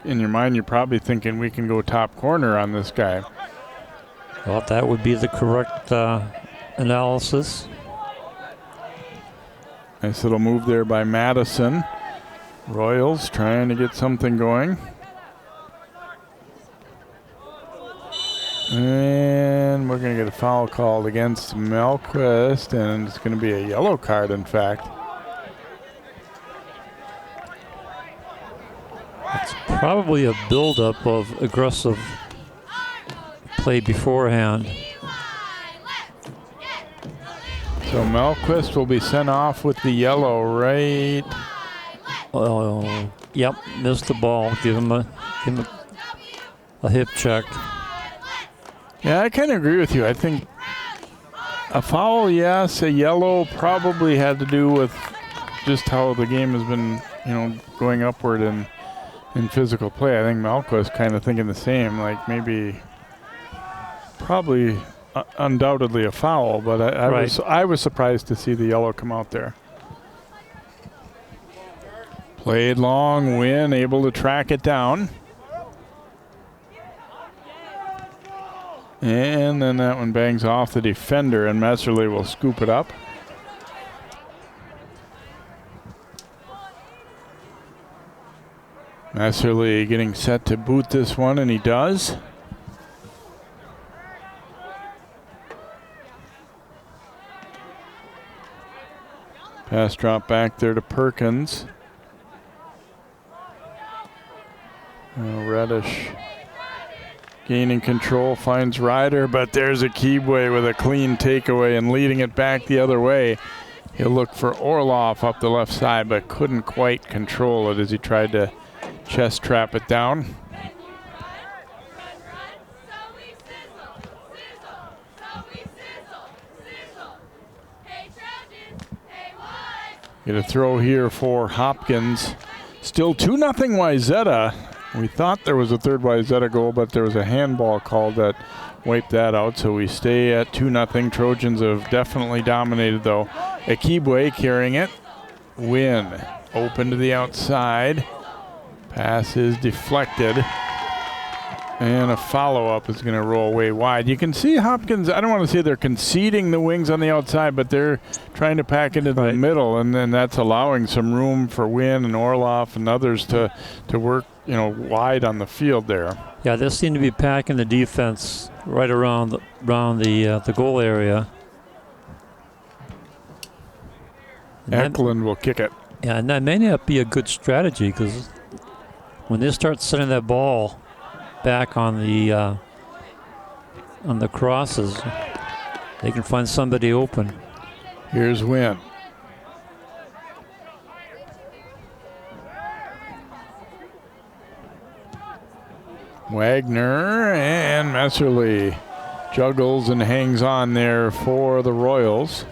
in your mind, you're probably thinking we can go top corner on this guy. Well, that would be the correct analysis. Nice little move there by Madison. Royals trying to get something going. And we're going to get a foul called against Melquist, and it's going to be a yellow card, in fact. It's probably a buildup of aggressive play beforehand. So Melquist will be sent off with the yellow, right? Oh, yep, missed the ball. Give him a hip check. Yeah, I kind of agree with you. I think a foul, yes. A yellow probably had to do with just how the game has been, going upward in physical play. I think Melquist kind of thinking the same, like maybe probably undoubtedly a foul, but I was surprised to see the yellow come out there. Played long, Wynn able to track it down. And then that one bangs off the defender, and Messerly will scoop it up. Messerly getting set to boot this one, and he does. Pass drop back there to Perkins. Reddish gaining control, finds Ryder, but there's a Keebway with a clean takeaway and leading it back the other way. He'll look for Orlov up the left side, but couldn't quite control it as he tried to chest trap it down. Get a throw here for Hopkins. Still 2-0 Wayzata. We thought there was a third Wayzata goal, but there was a handball called that wiped that out. So we stay at 2-0. Trojans have definitely dominated, though. Akibwe carrying it. Wynn open to the outside. Pass is deflected. And a follow-up is going to roll way wide. You can see Hopkins, I don't want to say they're conceding the wings on the outside, but they're trying to pack into the middle, and then that's allowing some room for Wynn and Orlov and others to work, wide on the field there. Yeah, they seem to be packing the defense right around the goal area. Eklund will kick it. Yeah, and that may not be a good strategy because when they start sending that ball back on the crosses, they can find somebody open. Here's Wynn. Wagner and Messerly juggles and hangs on there for the Royals.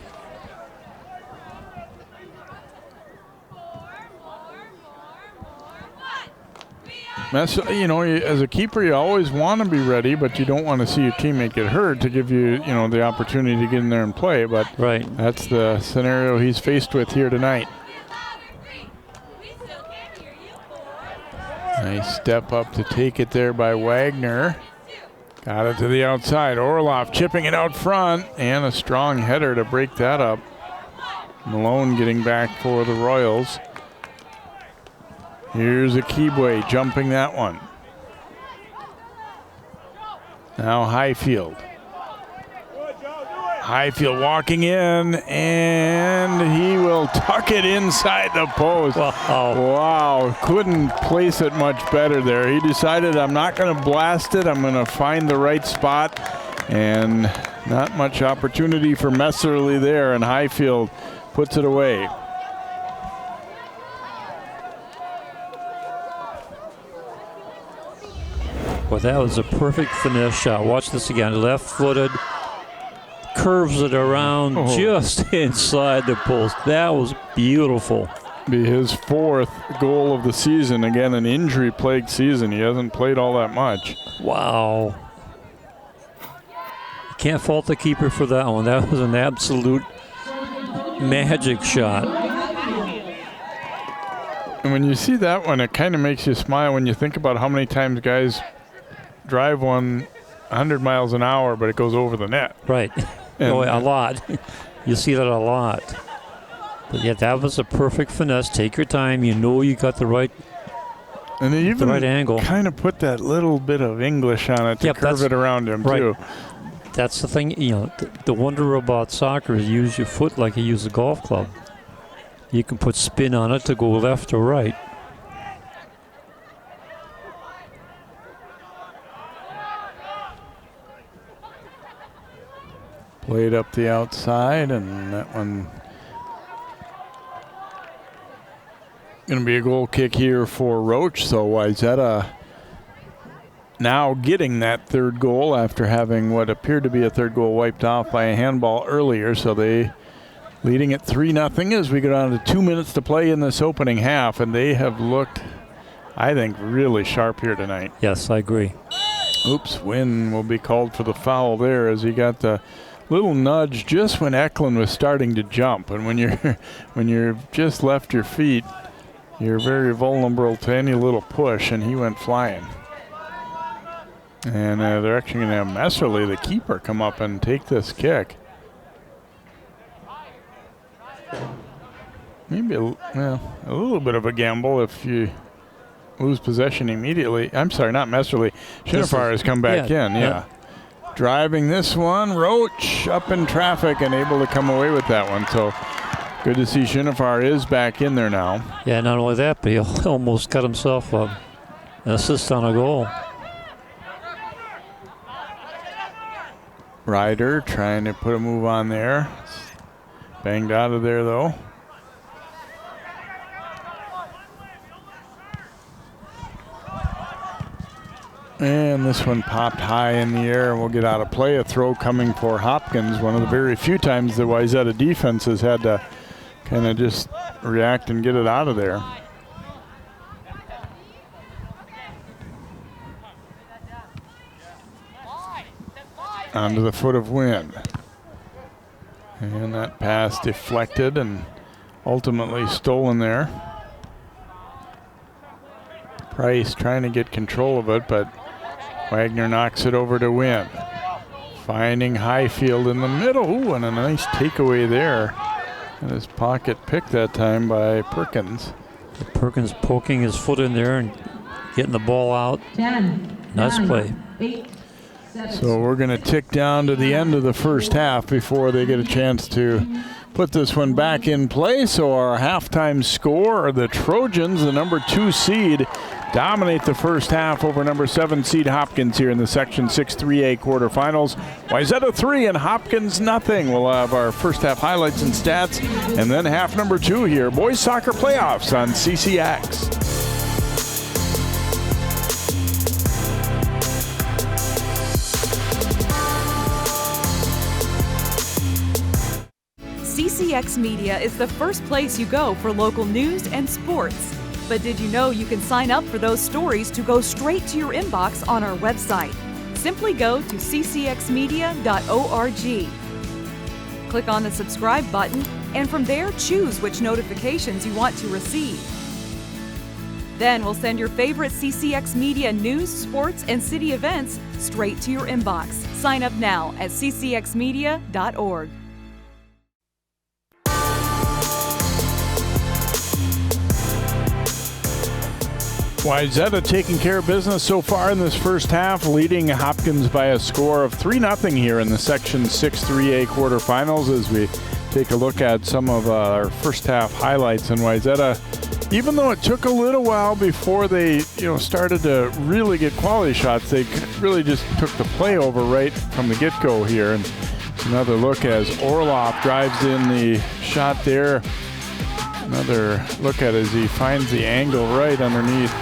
You know, as a keeper, you always want to be ready, but you don't want to see your teammate get hurt to give you, you know, the opportunity to get in there and play. But that's the scenario he's faced with here tonight. Nice step up to take it there by Wagner. Got it to the outside. Orloff chipping it out front, and a strong header to break that up. Malone getting back for the Royals. Here's Akibwe jumping that one. Now Highfield. Highfield walking in, and he will tuck it inside the post. Wow, couldn't place it much better there. He decided, I'm not going to blast it. I'm going to find the right spot, and not much opportunity for Messerly there, and Highfield puts it away. Well, that was a perfect finesse shot. Watch this again. Left-footed, curves it around just inside the post. That was beautiful. Be his 4th goal of the season. Again, an injury-plagued season. He hasn't played all that much. Wow. You can't fault the keeper for that one. That was an absolute magic shot. And when you see that one, it kind of makes you smile when you think about how many times guys drive one 100 miles an hour, but it goes over the net. Right. A lot. You see that a lot. But yeah, that was a perfect finesse. Take your time. You know you got the right and they even angle. Kind of put that little bit of English on it to curve it around him too. That's the thing. You know, the wonder about soccer is you use your foot like you use a golf club. You can put spin on it to go left or right. Played up the outside, and that one going to be a goal kick here for Roach. So Wayzata now getting that 3rd goal after having what appeared to be a 3rd goal wiped off by a handball earlier. So they leading at 3-0 as we go down to 2 minutes to play in this opening half, and they have looked, I think, really sharp here tonight. Yes, I agree. Oops, Wynn will be called for the foul there as he got the little nudge just when Eklund was starting to jump, and when you're just left your feet, you're very vulnerable to any little push, and he went flying. And they're actually going to have Messerly, the keeper, come up and take this kick. Maybe a little bit of a gamble if you lose possession immediately. I'm sorry, not Messerly. Shinifar has come back in. Yeah. Driving this one, Roach up in traffic and able to come away with that one. So good to see Shinifar is back in there now. Yeah, not only that, but he almost got himself an assist on a goal. Ryder trying to put a move on there. Banged out of there though. And this one popped high in the air and we'll get out of play. A throw coming for Hopkins. One of the very few times the Wayzata defense has had to kind of just react and get it out of there. Onto the foot of Wynn. And that pass deflected and ultimately stolen there. Price trying to get control of it, but Wagner knocks it over to Wynn. Finding Highfield in the middle. Ooh, and a nice takeaway there. And his pocket pick that time by Perkins. Perkins poking his foot in there and getting the ball out. 10. Nice 9, play. 8, 7. So we're going to tick down to the end of the first half before they get a chance to put this one back in play. So our halftime score, the Trojans, the number 2 seed, dominate the first half over number 7 seed Hopkins here in the Section 6 3A quarterfinals. Wayzata 3 and Hopkins nothing. We'll have our first half highlights and stats, and then half number 2 here. Boys soccer playoffs on CCX. CCX Media is the first place you go for local news and sports. But did you know you can sign up for those stories to go straight to your inbox on our website? Simply go to ccxmedia.org. Click on the subscribe button, and from there choose which notifications you want to receive. Then we'll send your favorite CCX Media news, sports, and city events straight to your inbox. Sign up now at ccxmedia.org. Wayzata taking care of business so far in this first half, leading Hopkins by a score of 3-0 here in the Section 6 3A quarterfinals as we take a look at some of our first half highlights. And Wayzata, even though it took a little while before they started to really get quality shots, they really just took the play over right from the get-go here. And another look as Orloff drives in the shot there. Another look at as he finds the angle right underneath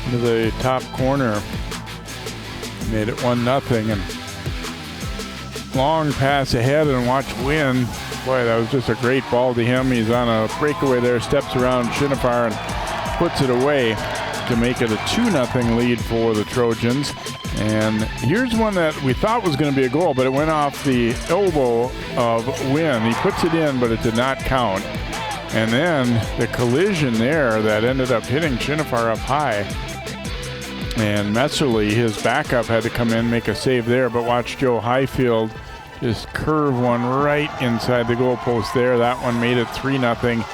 into the top corner. Made it 1-0, and long pass ahead, and watch Wynn. Boy, that was just a great ball to him. He's on a breakaway there, steps around Shinifar and puts it away to make it a 2-0 lead for the Trojans. And here's one that we thought was going to be a goal, but it went off the elbow of Wynn. He puts it in, but it did not count. And then the collision there that ended up hitting Shinifar up high. And Messerly, his backup, had to come in, make a save there. But watch Joe Highfield just curve one right inside the goalpost there. That one made it 3-0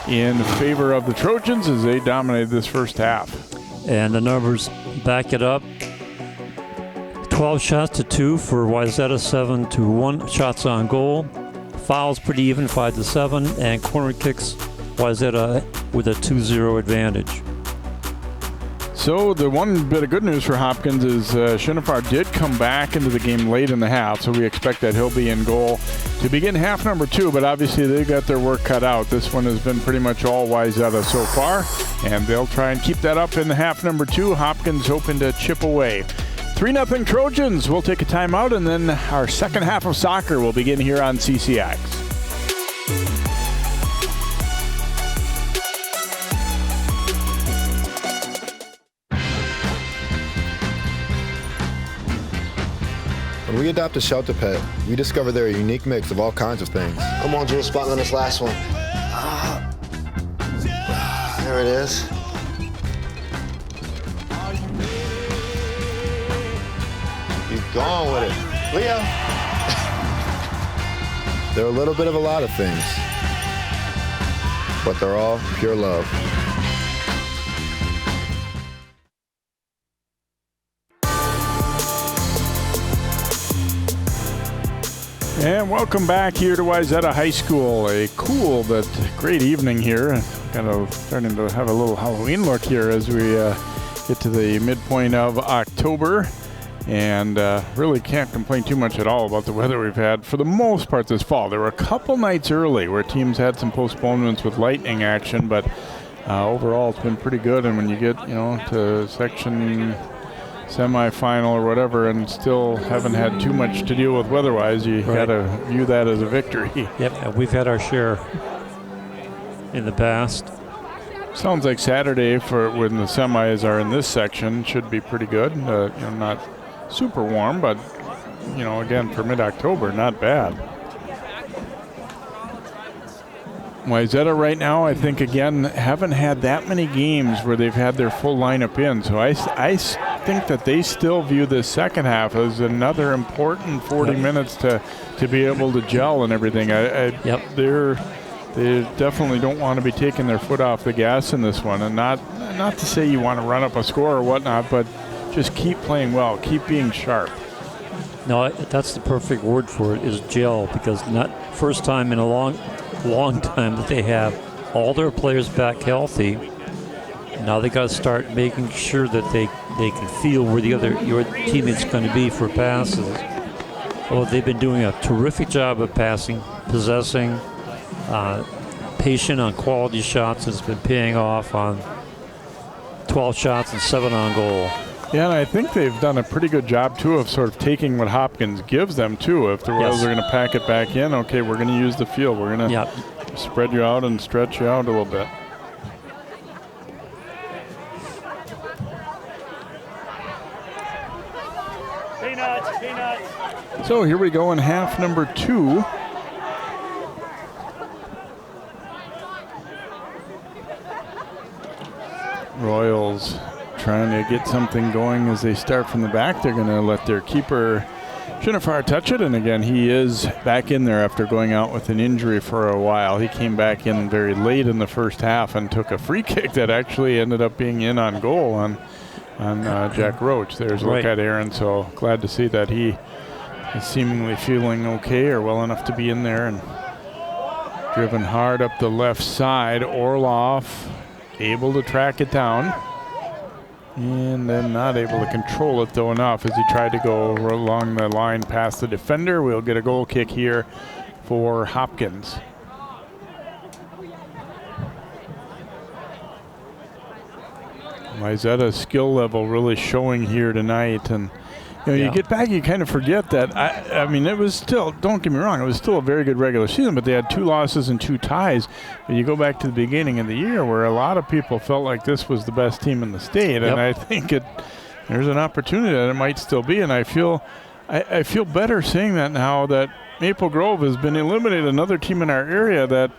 in favor of the Trojans as they dominated this first half. And the numbers back it up. 12 shots to 2 for Wayzata, 7 to 1 shots on goal. Fouls pretty even, 5-7, and corner kicks Wayzata with a 2-0 advantage. So the one bit of good news for Hopkins is Shinifar did come back into the game late in the half, so we expect that he'll be in goal to begin half number 2, but obviously they've got their work cut out. This one has been pretty much all Wayzata so far, and they'll try and keep that up in the half number 2. Hopkins hoping to chip away. 3-0 Trojans. We'll take a timeout, and then our second half of soccer will begin here on CCX. When we adopt a shelter pet, we discover they're a unique mix of all kinds of things. Come on, Drew, spot on this last one. There it is. Keep going with it. Leo. They're a little bit of a lot of things, but they're all pure love. And welcome back here to Wayzata High School. A cool but great evening here. Kind of starting to have a little Halloween look here as we get to the midpoint of October. And really can't complain too much at all about the weather we've had for the most part this fall. There were a couple nights early where teams had some postponements with lightning action, but overall it's been pretty good. And when you get to section semifinal or whatever and still haven't had too much to deal with weather-wise, you got to view that as a victory. Yep, and we've had our share in the past. Sounds like Saturday for when the semis are in this section should be pretty good. Not super warm, but again, for mid-October, not bad. Wayzata right now, I think, again, haven't had that many games where they've had their full lineup in. So I think that they still view this second half as another important 40 minutes to be able to gel and everything. They definitely don't want to be taking their foot off the gas in this one. And not to say you want to run up a score or whatnot, but just keep playing well, keep being sharp. No, that's the perfect word for it, is gel, because not first time in a long long time that they have all their players back healthy. Now they got to start making sure that they can feel where your teammate's going to be for passes. Well, they've been doing a terrific job of passing, possessing, patient on quality shots. It's been paying off on 12 shots and 7 on goal. Yeah, and I think they've done a pretty good job, too, of sort of taking what Hopkins gives them, too. If the Royals are going to pack it back in, okay, we're going to use the field. We're going to spread you out and stretch you out a little bit. Peanuts. So here we go in half number 2. Royals trying to get something going as they start from the back. They're going to let their keeper Shinifar touch it, and again, he is back in there after going out with an injury for a while. He came back in very late in the first half and took a free kick that actually ended up being in on goal on Jack Roach. There's a look at Aaron, so glad to see that he is seemingly feeling okay or well enough to be in there, and driven hard up the left side. Orloff able to track it down, and then not able to control it though enough as he tried to go along the line past the defender. We'll get a goal kick here for Hopkins. Wayzata's skill level really showing here tonight, and you get back, you kind of forget that. I mean, it was still, don't get me wrong, it was still a very good regular season, but they had 2 losses and 2 ties. But you go back to the beginning of the year where a lot of people felt like this was the best team in the state, and I think there's an opportunity that it might still be, and I feel better saying that now that Maple Grove has been eliminated, another team in our area that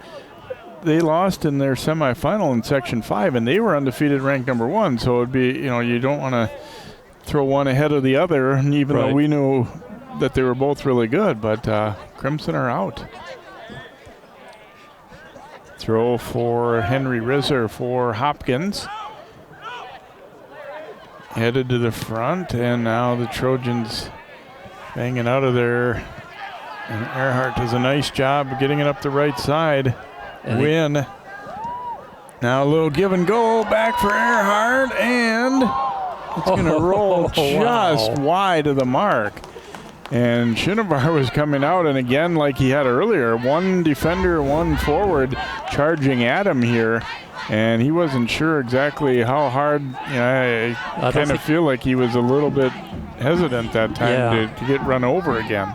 they lost in their semifinal in Section 5, and they were undefeated, ranked number 1. So it would be, you don't want to throw one ahead of the other, even though we knew that they were both really good. But Crimson are out. Throw for Henry Rizzer for Hopkins. Headed to the front, and now the Trojans banging out of there. And Earhart does a nice job of getting it up the right side. Win. Now a little give and go back for Earhart, and it's going to roll just wide of the mark. And Shinovar was coming out, and again, like he had earlier, one defender, one forward charging at him here, and he wasn't sure exactly how hard. I kind of feel like he was a little bit hesitant that time to get run over again.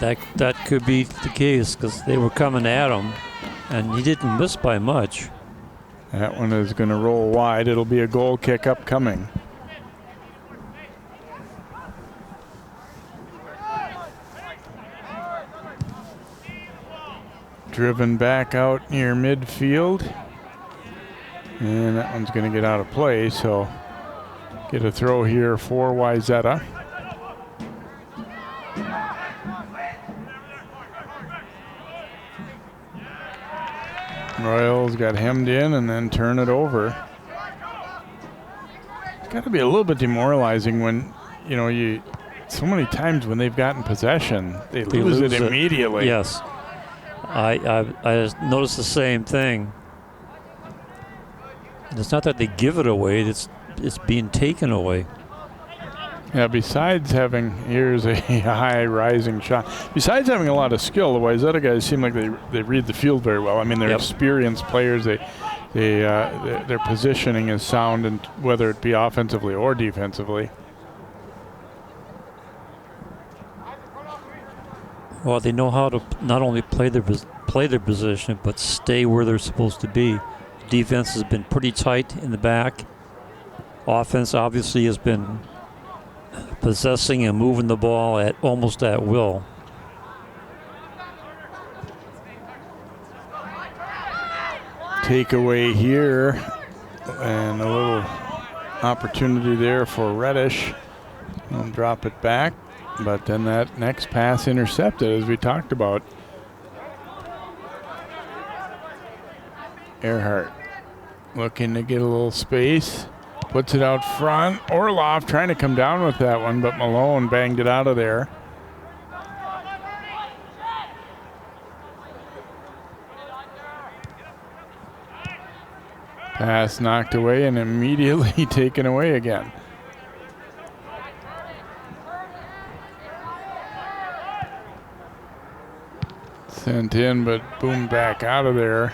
That could be the case because they were coming at him, and he didn't miss by much. That one is going to roll wide. It'll be a goal kick upcoming. Driven back out near midfield. And that one's going to get out of play, so get a throw here for Wayzata. Royals got hemmed in and then turn it over. It's got to be a little bit demoralizing when, so many times when they've gotten possession, they lose it immediately. Yes. I noticed the same thing. It's not that they give it away, it's being taken away. Yeah, besides having, here's a high rising shot. Besides having a lot of skill, the Wayzata guys seem like they read the field very well. I mean, they're experienced players. Their positioning is sound, and whether it be offensively or defensively. Well, they know how to not only play their position, but stay where they're supposed to be. Defense has been pretty tight in the back. Offense obviously has been possessing and moving the ball almost at will. Takeaway here, and a little opportunity there for Reddish. They'll drop it back, but then that next pass intercepted, as we talked about. Earhart looking to get a little space. Puts it out front. Orloff trying to come down with that one, but Malone banged it out of there. Pass knocked away and immediately taken away again. Sent in, but boomed back out of there.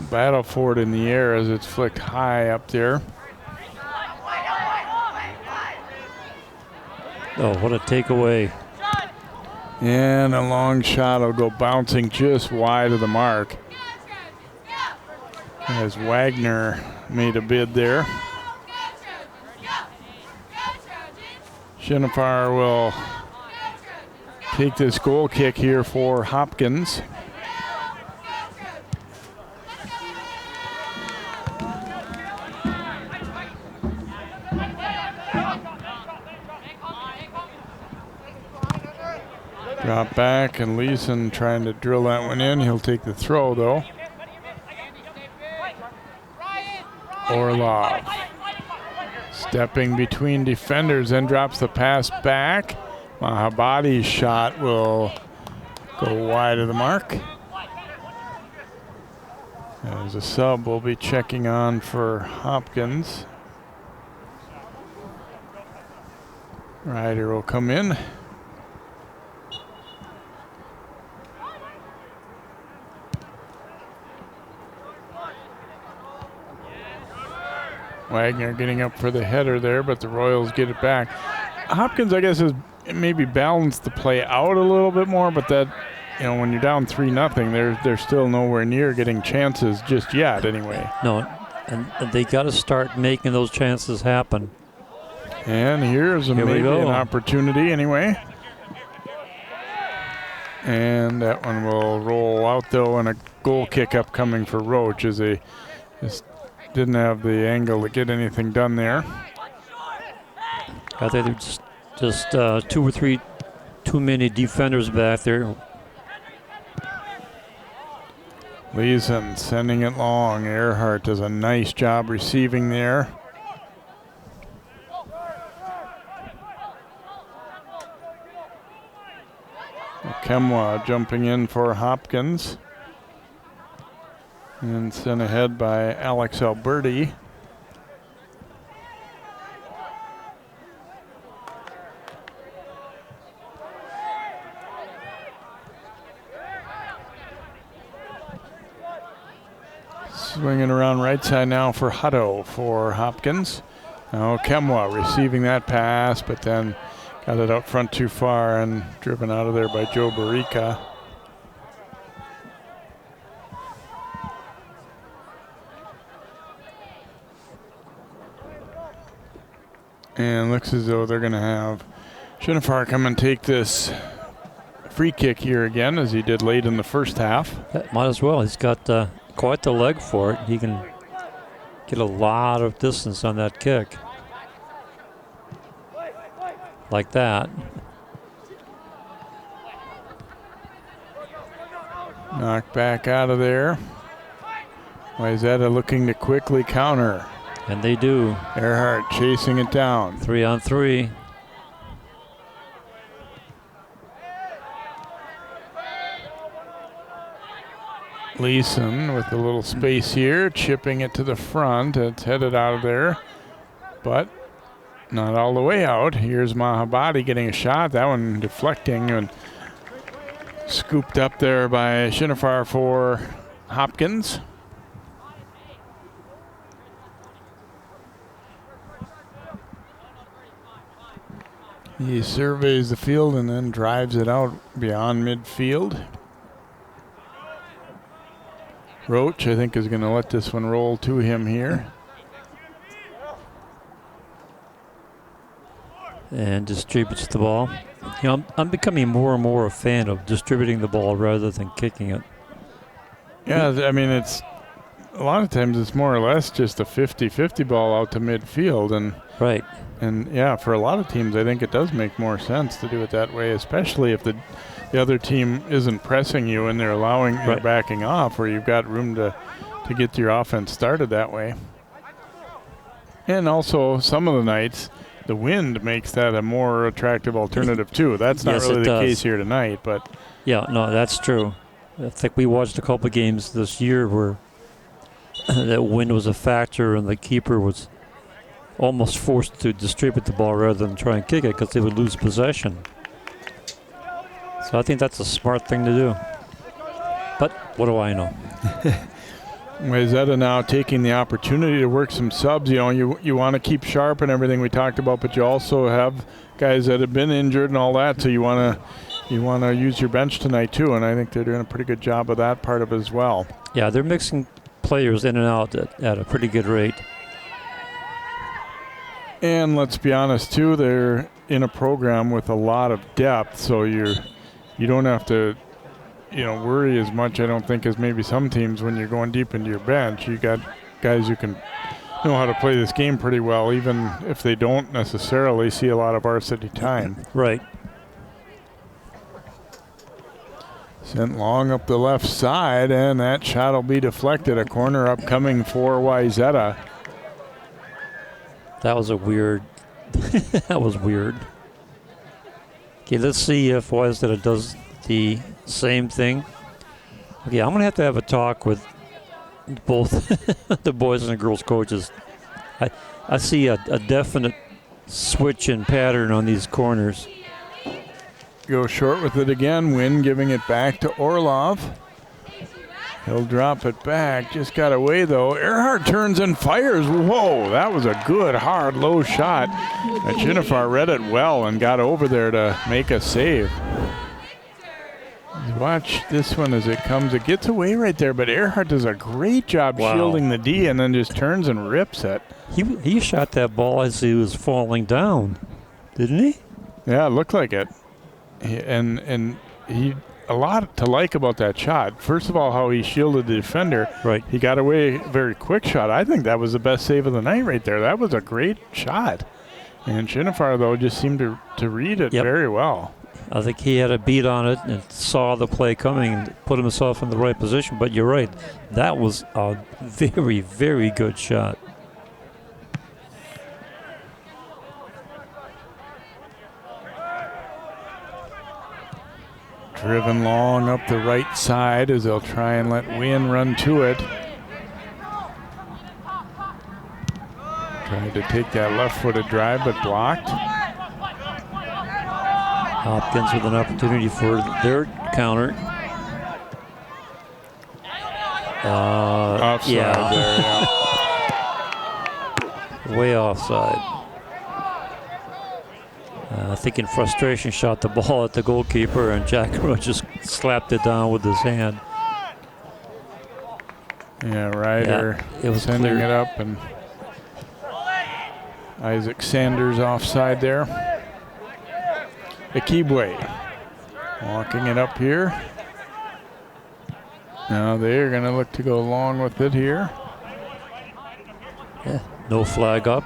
Battle for it in the air as it's flicked high up there. Oh, what a takeaway. And a long shot will go bouncing just wide of the mark. As Wagner made a bid there. Shinifar will take this goal kick here for Hopkins. Drop back, and Leeson trying to drill that one in. He'll take the throw, though. Orlov stepping between defenders, then drops the pass back. Mahabadi's shot will go wide of the mark. As a sub, we'll be checking on for Hopkins. Ryder will come in. Wagner getting up for the header there, but the Royals get it back. Hopkins, I guess, has maybe balanced the play out a little bit more, but that, you know, when you're down 3-0, they're still nowhere near getting chances just yet, anyway. No, and they got to start making those chances happen. And here's maybe an opportunity, anyway. And that one will roll out, though, and a goal kick upcoming for Roach as they just didn't have the angle to get anything done there. I think there's just 2 or 3 too many defenders back there. Leeson sending it long. Earhart does a nice job receiving there. Kemwa jumping in for Hopkins. And sent ahead by Alex Alberti. Swinging around right side now for Hutto for Hopkins. Now Kemwa receiving that pass, but then got it out front too far and driven out of there by Joe Barica. And looks as though they're going to have Shinifar come and take this free kick here again, as he did late in the first half. Might as well. He's got quite the leg for it. He can get a lot of distance on that kick. Like that. Knocked back out of there. Wayzata looking to quickly counter. And they do. Earhart chasing it down. 3-on-3. Leeson with a little space here, chipping it to the front. It's headed out of there, but not all the way out. Here's Mahabadi getting a shot. That one deflecting and scooped up there by Shinifar for Hopkins. He surveys the field and then drives it out beyond midfield. Roach, I think, is going to let this one roll to him here. And distributes the ball. You know, I'm becoming more and more a fan of distributing the ball rather than kicking it. Yeah, I mean, it's a lot of times it's more or less just a 50-50 ball out to midfield. And right. And yeah, for a lot of teams, I think it does make more sense to do it that way, especially if the other team isn't pressing you and they're allowing or backing off, where you've got room to get your offense started that way. And also, some of the nights, the wind makes that a more attractive alternative too. That's not Yes, really it the does. case here tonight, but Yeah, no, that's true. I think we watched a couple of games this year where that wind was a factor and the keeper was almost forced to distribute the ball rather than try and kick it because they would lose possession. So I think that's a smart thing to do. But what do I know? Wayzata now taking the opportunity to work some subs. You know, you want to keep sharp and everything we talked about, but you also have guys that have been injured and all that, so you want to use your bench tonight too, and I think they're doing a pretty good job of that part of it as well. Yeah, they're mixing players in and out at a pretty good rate. And let's be honest too, they're in a program with a lot of depth, so you don't have to worry as much, I don't think, as maybe some teams when you're going deep into your bench. You got guys who can know how to play this game pretty well, even if they don't necessarily see a lot of varsity time. Right. Sent long up the left side, and that shot will be deflected. A corner upcoming for Wayzata. That was a weird. That was weird. Okay, let's see if Wayzata does the same thing. Okay, I'm gonna have to have a talk with both the boys and the girls coaches. I see a definite switch in pattern on these corners. Go short with it again. Wynn giving it back to Orlov. He'll drop it back. Just got away though. Earhart turns and fires. Whoa, that was a good, hard, low shot. Jennifer read it well and got over there to make a save. Watch this one as it comes. It gets away right there, but Earhart does a great job shielding the D and then just turns and rips it. He shot that ball as he was falling down, didn't he? Yeah, it looked like it. And he a lot to like about that shot. First of all, how he shielded the defender. Right. He got away very quick shot. I think that was the best save of the night right there. That was a great shot. And Jennifer, though, just seemed to read it very well. I think he had a beat on it and saw the play coming and put himself in the right position. But you're right. That was a very, very good shot. Driven long up the right side as they'll try and let Wynn run to it. Tried to take that left-footed drive, but blocked. Hopkins with an opportunity for their counter. Offside there, yeah. Way offside. I think in frustration shot the ball at the goalkeeper and Jack Roach just slapped it down with his hand. Yeah, Ryder it was sending clear. it up, and Isaac Sanders offside there. Akibwe walking it up here. Now they're going to look to go along with it here. Yeah, no flag up.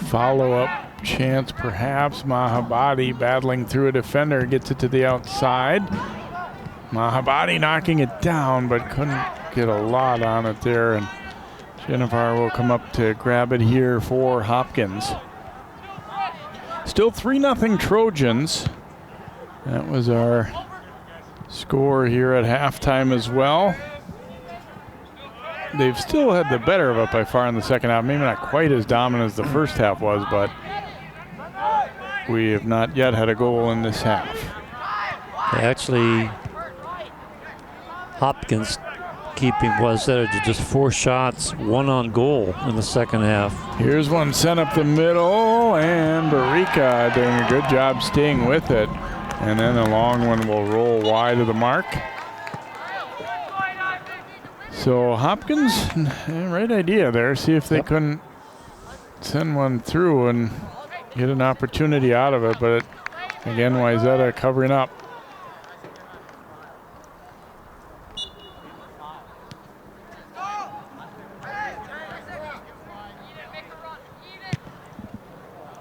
Follow-up chance perhaps. Mahabadi battling through a defender, gets it to the outside. Mahabadi knocking it down, but couldn't get a lot on it there. And Jennifer will come up to grab it here for Hopkins. Still 3-0 Trojans. That was our score here at halftime as well. They've still had the better of it by far in the second half. Maybe not quite as dominant as the first half was, but we have not yet had a goal in this half. Actually, Hopkins keeping Wayzata to just 4 shots, 1 on goal in the second half. Here's one sent up the middle, and Barica doing a good job staying with it. And then the long one will roll wide of the mark. So Hopkins, right idea there. See if they couldn't send one through and get an opportunity out of it. But again, Wayzata covering up.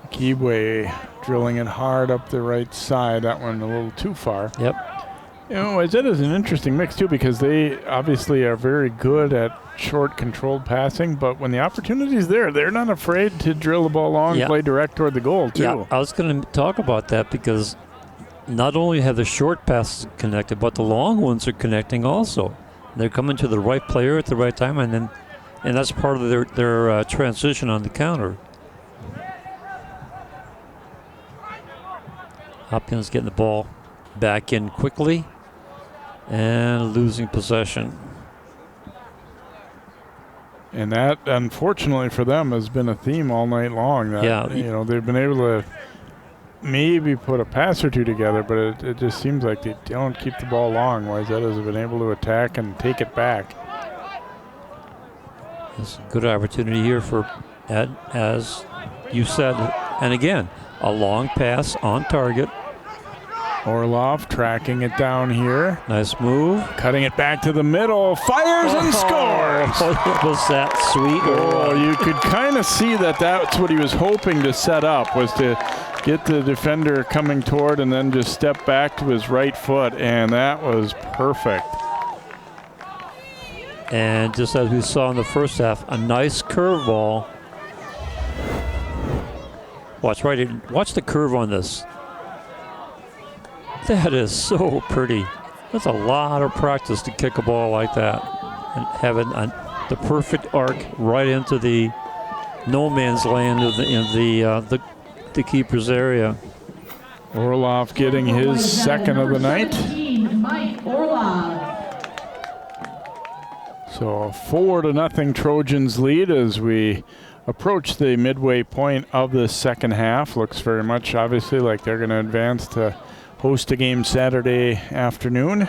Kibwe drilling it hard up the right side. That one a little too far. Yep. You know, Wayzata is an interesting mix too because they obviously are very good at short, controlled passing, but when the opportunity is there, they're not afraid to drill the ball long, play direct toward the goal too. Yeah, I was going to talk about that because not only have the short passes connected, but the long ones are connecting also. They're coming to the right player at the right time, and that's part of their transition on the counter. Hopkins getting the ball back in quickly and losing possession. And that, unfortunately for them, has been a theme all night long. That, you know, they've been able to maybe put a pass or two together, but it just seems like they don't keep the ball long. Wayzata have been able to attack and take it back. It's a good opportunity here for Ed, as you said. And again, a long pass on target. Orlov tracking it down here. Nice move. Cutting it back to the middle. Fires and scores. Was that sweet? Oh, you could kind of see that's what he was hoping to set up, was to get the defender coming toward and then just step back to his right foot, and that was perfect. And just as we saw in the first half, a nice curveball. Watch the curve on this. That is so pretty. That's a lot of practice to kick a ball like that and having the perfect arc right into the no man's land of the keeper's area. Orlov getting his second of the night. So a 4-0 Trojans lead as we approach the midway point of the second half. Looks very much obviously like they're going to advance to host a game Saturday afternoon.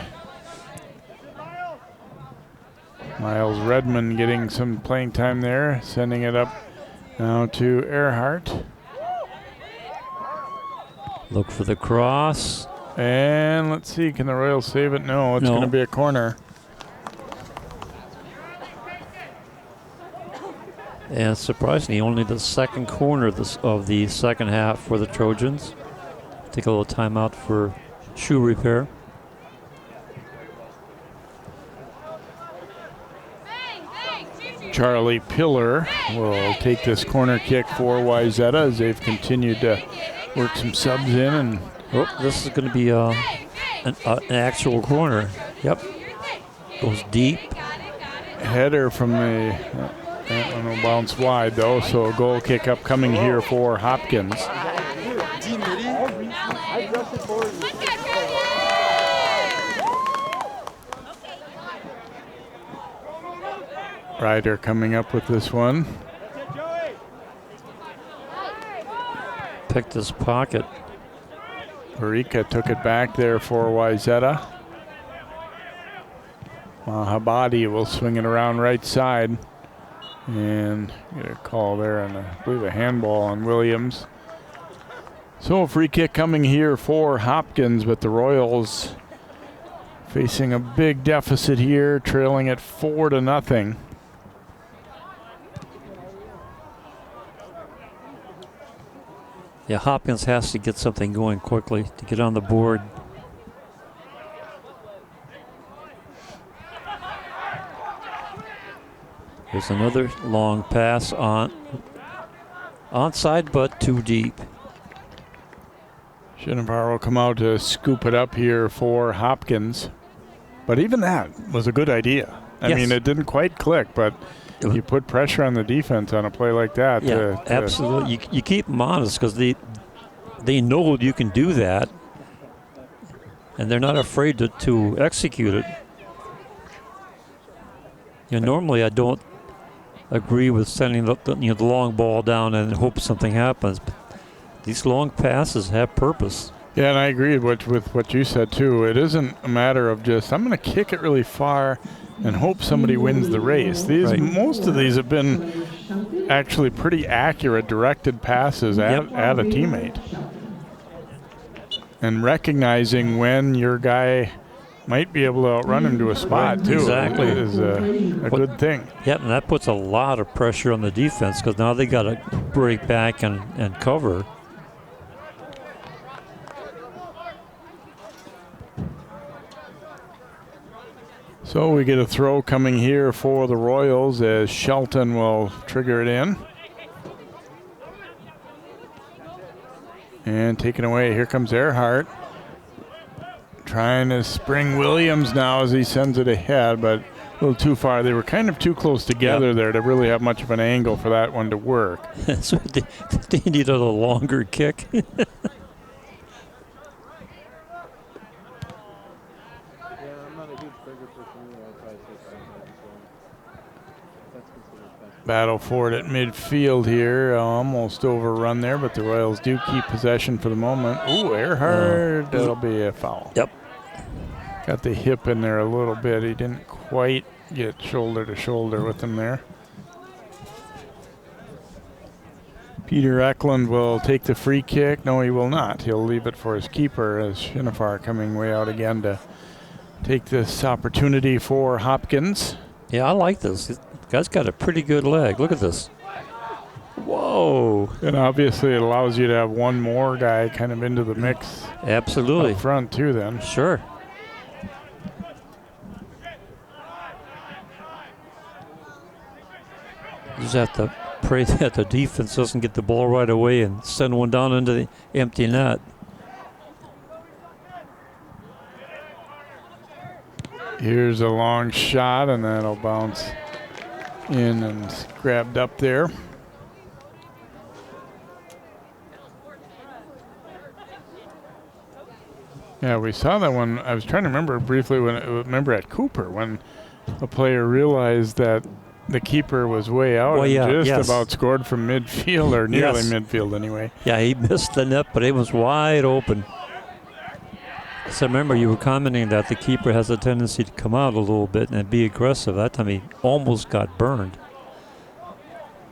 Miles Redmond getting some playing time there, sending it up now to Earhart. Look for the cross. And let's see, can the Royals save it? No, it's going to be a corner. And surprisingly, only the second corner of the second half for the Trojans. Take a little timeout for shoe repair. Charlie Pillar will take this corner kick for Wayzata as they've continued to work some subs in. And this is going to be an actual corner. Yep. Goes deep. Header from the that one will bounce wide though, so a goal kick upcoming here for Hopkins. Ryder coming up with this one. Picked his pocket. Barika took it back there for Wayzata. Mahabadi will swing it around right side. And get a call there on, I believe, a handball on Williams. So a free kick coming here for Hopkins, but the Royals facing a big deficit here, trailing at 4-0. Yeah, Hopkins has to get something going quickly to get on the board. There's another long pass onside, but too deep. Shinovar will come out to scoop it up here for Hopkins. But even that was a good idea. I mean, it didn't quite click, but you put pressure on the defense on a play like that. Yeah, absolutely. You keep them honest because they know you can do that, and they're not afraid to execute it. You know, normally I don't agree with sending the long ball down and hope something happens. But these long passes have purpose. Yeah, and I agree with what you said too. It isn't a matter of just I'm going to kick it really far and hope somebody wins the race. Most of these have been actually pretty accurate directed passes at a teammate. And recognizing when your guy might be able to outrun him to a spot too. Exactly. Is a good thing. Yep, and that puts a lot of pressure on the defense because now they got to break back and cover. So we get a throw coming here for the Royals as Shelton will trigger it in. And taken away. Here comes Earhart. Trying to spring Williams now as he sends it ahead, but a little too far. They were kind of too close together there to really have much of an angle for that one to work. So they needed a longer kick. Battle for it at midfield here. Almost overrun there, but the Royals do keep possession for the moment. Ooh, Earhart. That'll be a foul. Yep. Got the hip in there a little bit. He didn't quite get shoulder to shoulder with him there. Peter Eklund will take the free kick. No, he will not. He'll leave it for his keeper as Shinafar coming way out again to take this opportunity for Hopkins. Yeah, I like this. This guy's got a pretty good leg. Look at this. Whoa. And obviously it allows you to have one more guy kind of into the mix. Absolutely. Up front too then. Sure. You just have to pray that the defense doesn't get the ball right away and send one down into the empty net. Here's a long shot, and that'll bounce in and grabbed up there. Yeah, we saw that one. I was trying to remember briefly remember at Cooper when a player realized that the keeper was way out and just about scored from midfield, or nearly midfield anyway. Yeah, he missed the net, but it was wide open. So remember, you were commenting that the keeper has a tendency to come out a little bit and be aggressive. That time he almost got burned.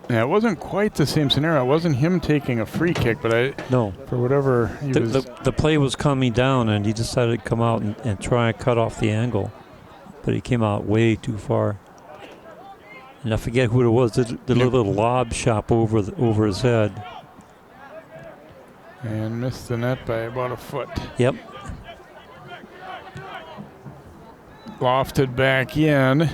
Yeah, it wasn't quite the same scenario. It wasn't him taking a free kick, but for whatever he was. The play was coming down, and he decided to come out and try and cut off the angle. But he came out way too far. And I forget who it was. The little lob shot over his head. And missed the net by about a foot. Yep. Lofted back in.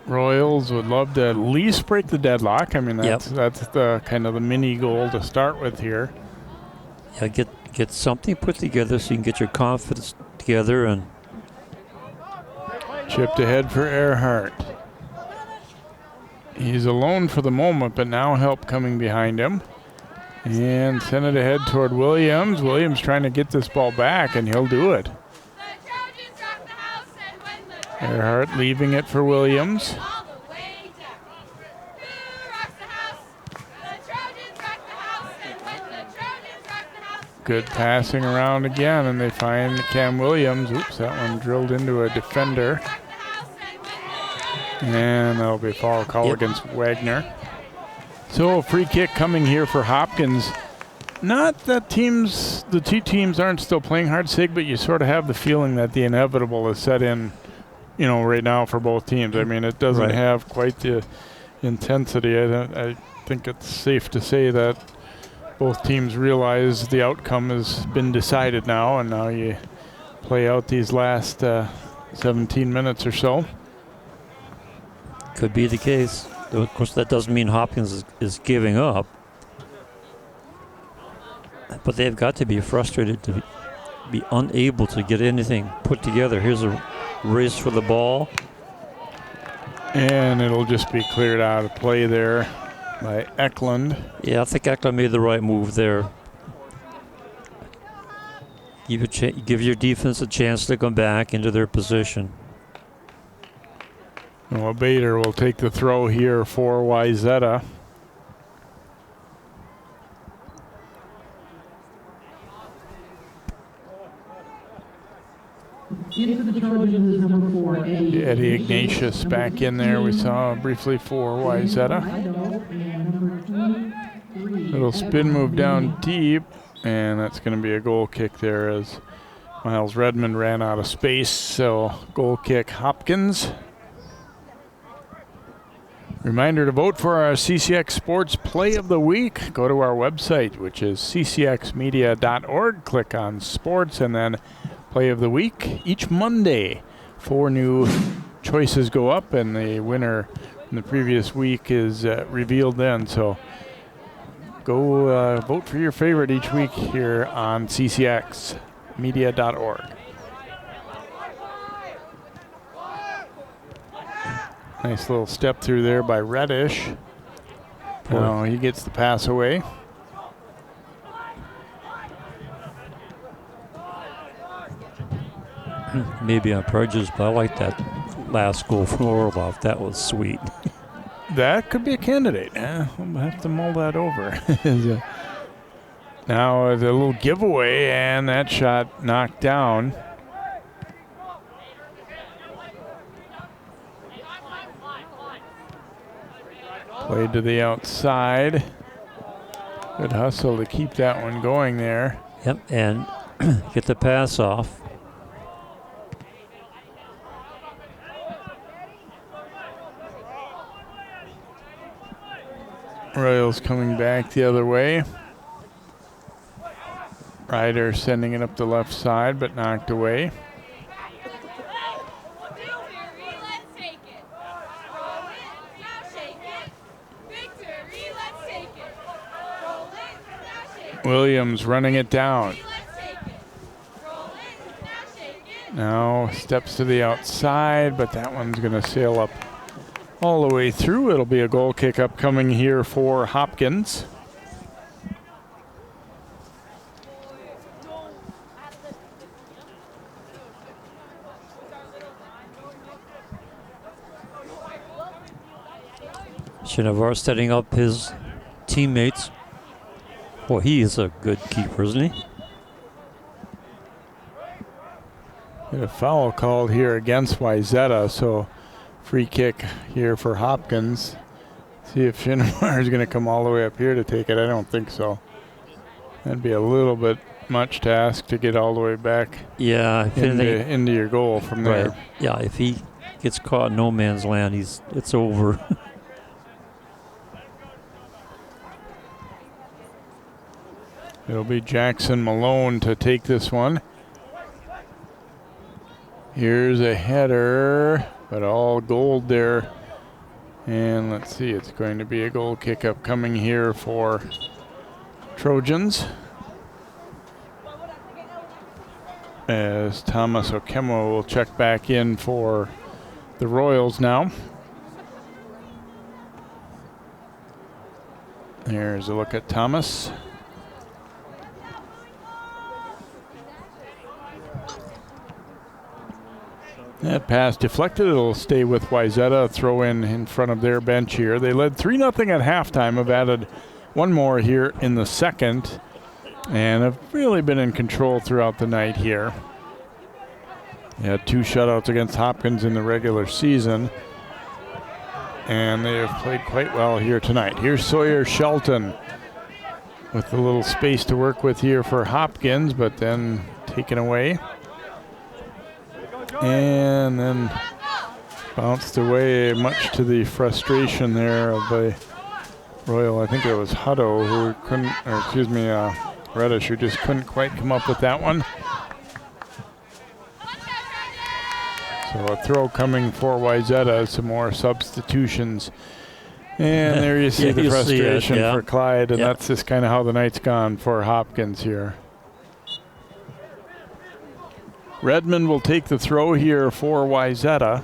Royals would love to at least break the deadlock. I mean, that's the kind of the mini goal to start with here. Yeah, get something put together so you can get your confidence together and. Chipped ahead for Earhart. He's alone for the moment, but now help coming behind him. And send it ahead toward Williams. Williams trying to get this ball back, and he'll do it. Earhart leaving it for Williams. Good passing around again, and they find Cam Williams. Oops, that one drilled into a defender. And that'll be a foul call against Wagner. So a free kick coming here for Hopkins. Not that the two teams aren't still playing hard, Sig, but you sort of have the feeling that the inevitable is set in, right now for both teams. I mean, it doesn't have quite the intensity. I think it's safe to say that both teams realize the outcome has been decided now, and now you play out these last 17 minutes or so. Could be the case. Of course, that doesn't mean Hopkins is giving up. But they've got to be frustrated to be unable to get anything put together. Here's a race for the ball. And it'll just be cleared out of play there by Eklund. Yeah, I think Eklund made the right move there. Give your defense a chance to come back into their position. Well, Bader will take the throw here for Wayzata. In for the Trojans is number 4, Eddie Ignatius back in there. We saw briefly for Wayzata. Little spin move down deep, and that's going to be a goal kick there as Miles Redmond ran out of space. So goal kick Hopkins. Reminder to vote for our CCX Sports Play of the Week. Go to our website, which is ccxmedia.org. Click on Sports and then play of the week. Each Monday, 4 new choices go up, and the winner in the previous week is revealed then. So go vote for your favorite each week here on ccxmedia.org. Nice little step through there by Reddish. Now he gets the pass away. Maybe I'm prejudiced, but I like that last goal from Orlov. That was sweet. That could be a candidate. We'll have to mull that over. Now the little giveaway, and that shot knocked down. Played to the outside. Good hustle to keep that one going there. Yep, and get the pass off. Royals coming back the other way. Ryder sending it up the left side, but knocked away. Williams running it down. Now steps to the outside, but that one's going to sail up all the way through. It'll be a goal kick upcoming here for Hopkins. Shinovar setting up his teammates. Well, he is a good keeper, isn't he? Get a foul called here against Wayzata, so free kick here for Hopkins. See if Shinovar is going to come all the way up here to take it. I don't think so. That'd be a little bit much to ask to get all the way back. Yeah, into your goal from there. Right. Yeah, if he gets caught in no man's land, it's over. It'll be Jackson Malone to take this one. Here's a header, but all gold there. And let's see, it's going to be a goal kick upcoming here for Trojans. As Thomas Okemo will check back in for the Royals now. There's a look at Thomas. That pass deflected. It'll stay with Wayzata. Throw in front of their bench here. They led 3-0 at halftime. Have added one more here in the second, and have really been in control throughout the night here. They had 2 shutouts against Hopkins in the regular season, and they have played quite well here tonight. Here's Sawyer Shelton with a little space to work with here for Hopkins, but then taken away. And then bounced away, much to the frustration there of the Royal. I think it was Hutto who couldn't, or excuse me, Reddish, who just couldn't quite come up with that one. So a throw coming for Wayzata, some more substitutions. And there you see the frustration for Clyde, and that's just kind of how the night's gone for Hopkins here. Redmond will take the throw here for Wayzata.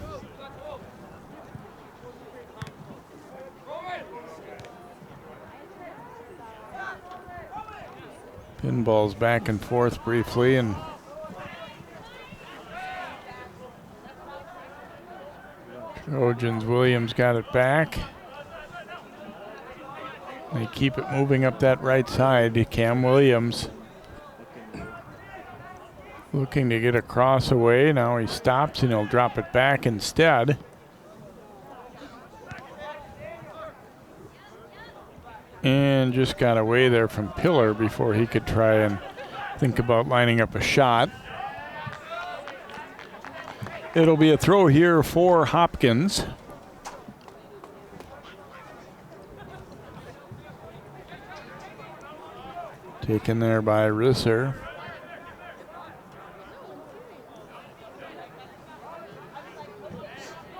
Pinballs back and forth briefly, and Trojans, Williams got it back. They keep it moving up that right side. Cam Williams looking to get a cross away. Now he stops and he'll drop it back instead. And just got away there from Pillar before he could try and think about lining up a shot. It'll be a throw here for Hopkins. Taken there by Risser.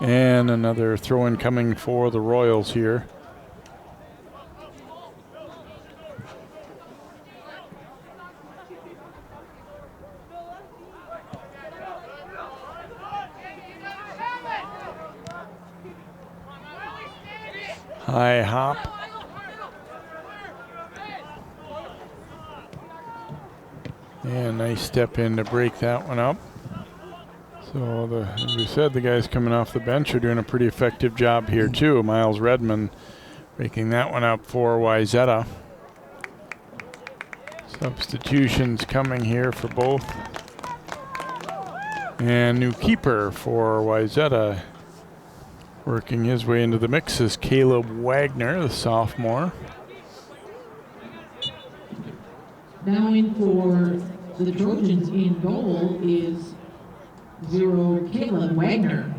And another throw-in coming for the Royals here. High hop. And nice step in to break that one up. So, as we said, the guys coming off the bench are doing a pretty effective job here, too. Miles Redmond breaking that one up for Wayzata. Substitutions coming here for both. And new keeper for Wayzata. Working his way into the mix is Caleb Wagner, the sophomore. Now in for the Trojans in goal is 0 Caleb Wagner.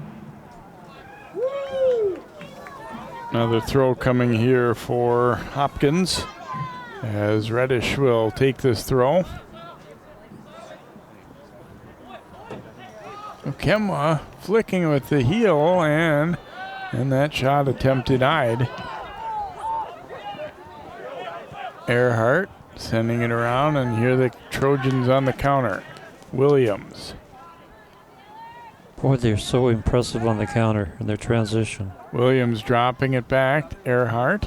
Another throw coming here for Hopkins as Reddish will take this throw. Kemwa flicking with the heel and that shot attempt denied. Earhart sending it around, and here the Trojans on the counter. Williams. Boy, they're so impressive on the counter in their transition. Williams dropping it back. Earhart.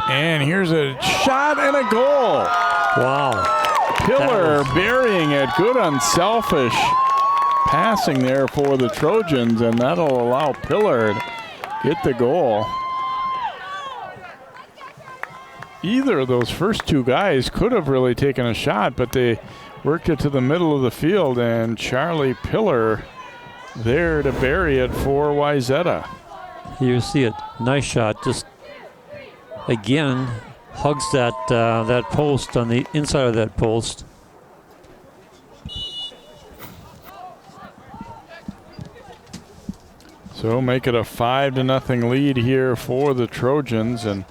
And here's a shot and a goal. Wow. Pillar burying it. Good unselfish passing there for the Trojans, and that'll allow Pillar to get the goal. Either of those first two guys could have really taken a shot, but they worked it to the middle of the field, and Charlie Pillar there to bury it for Wayzata. You see it. Nice shot. Just again hugs that that post on the inside of that post. So make it a 5-0 lead here for the Trojans, and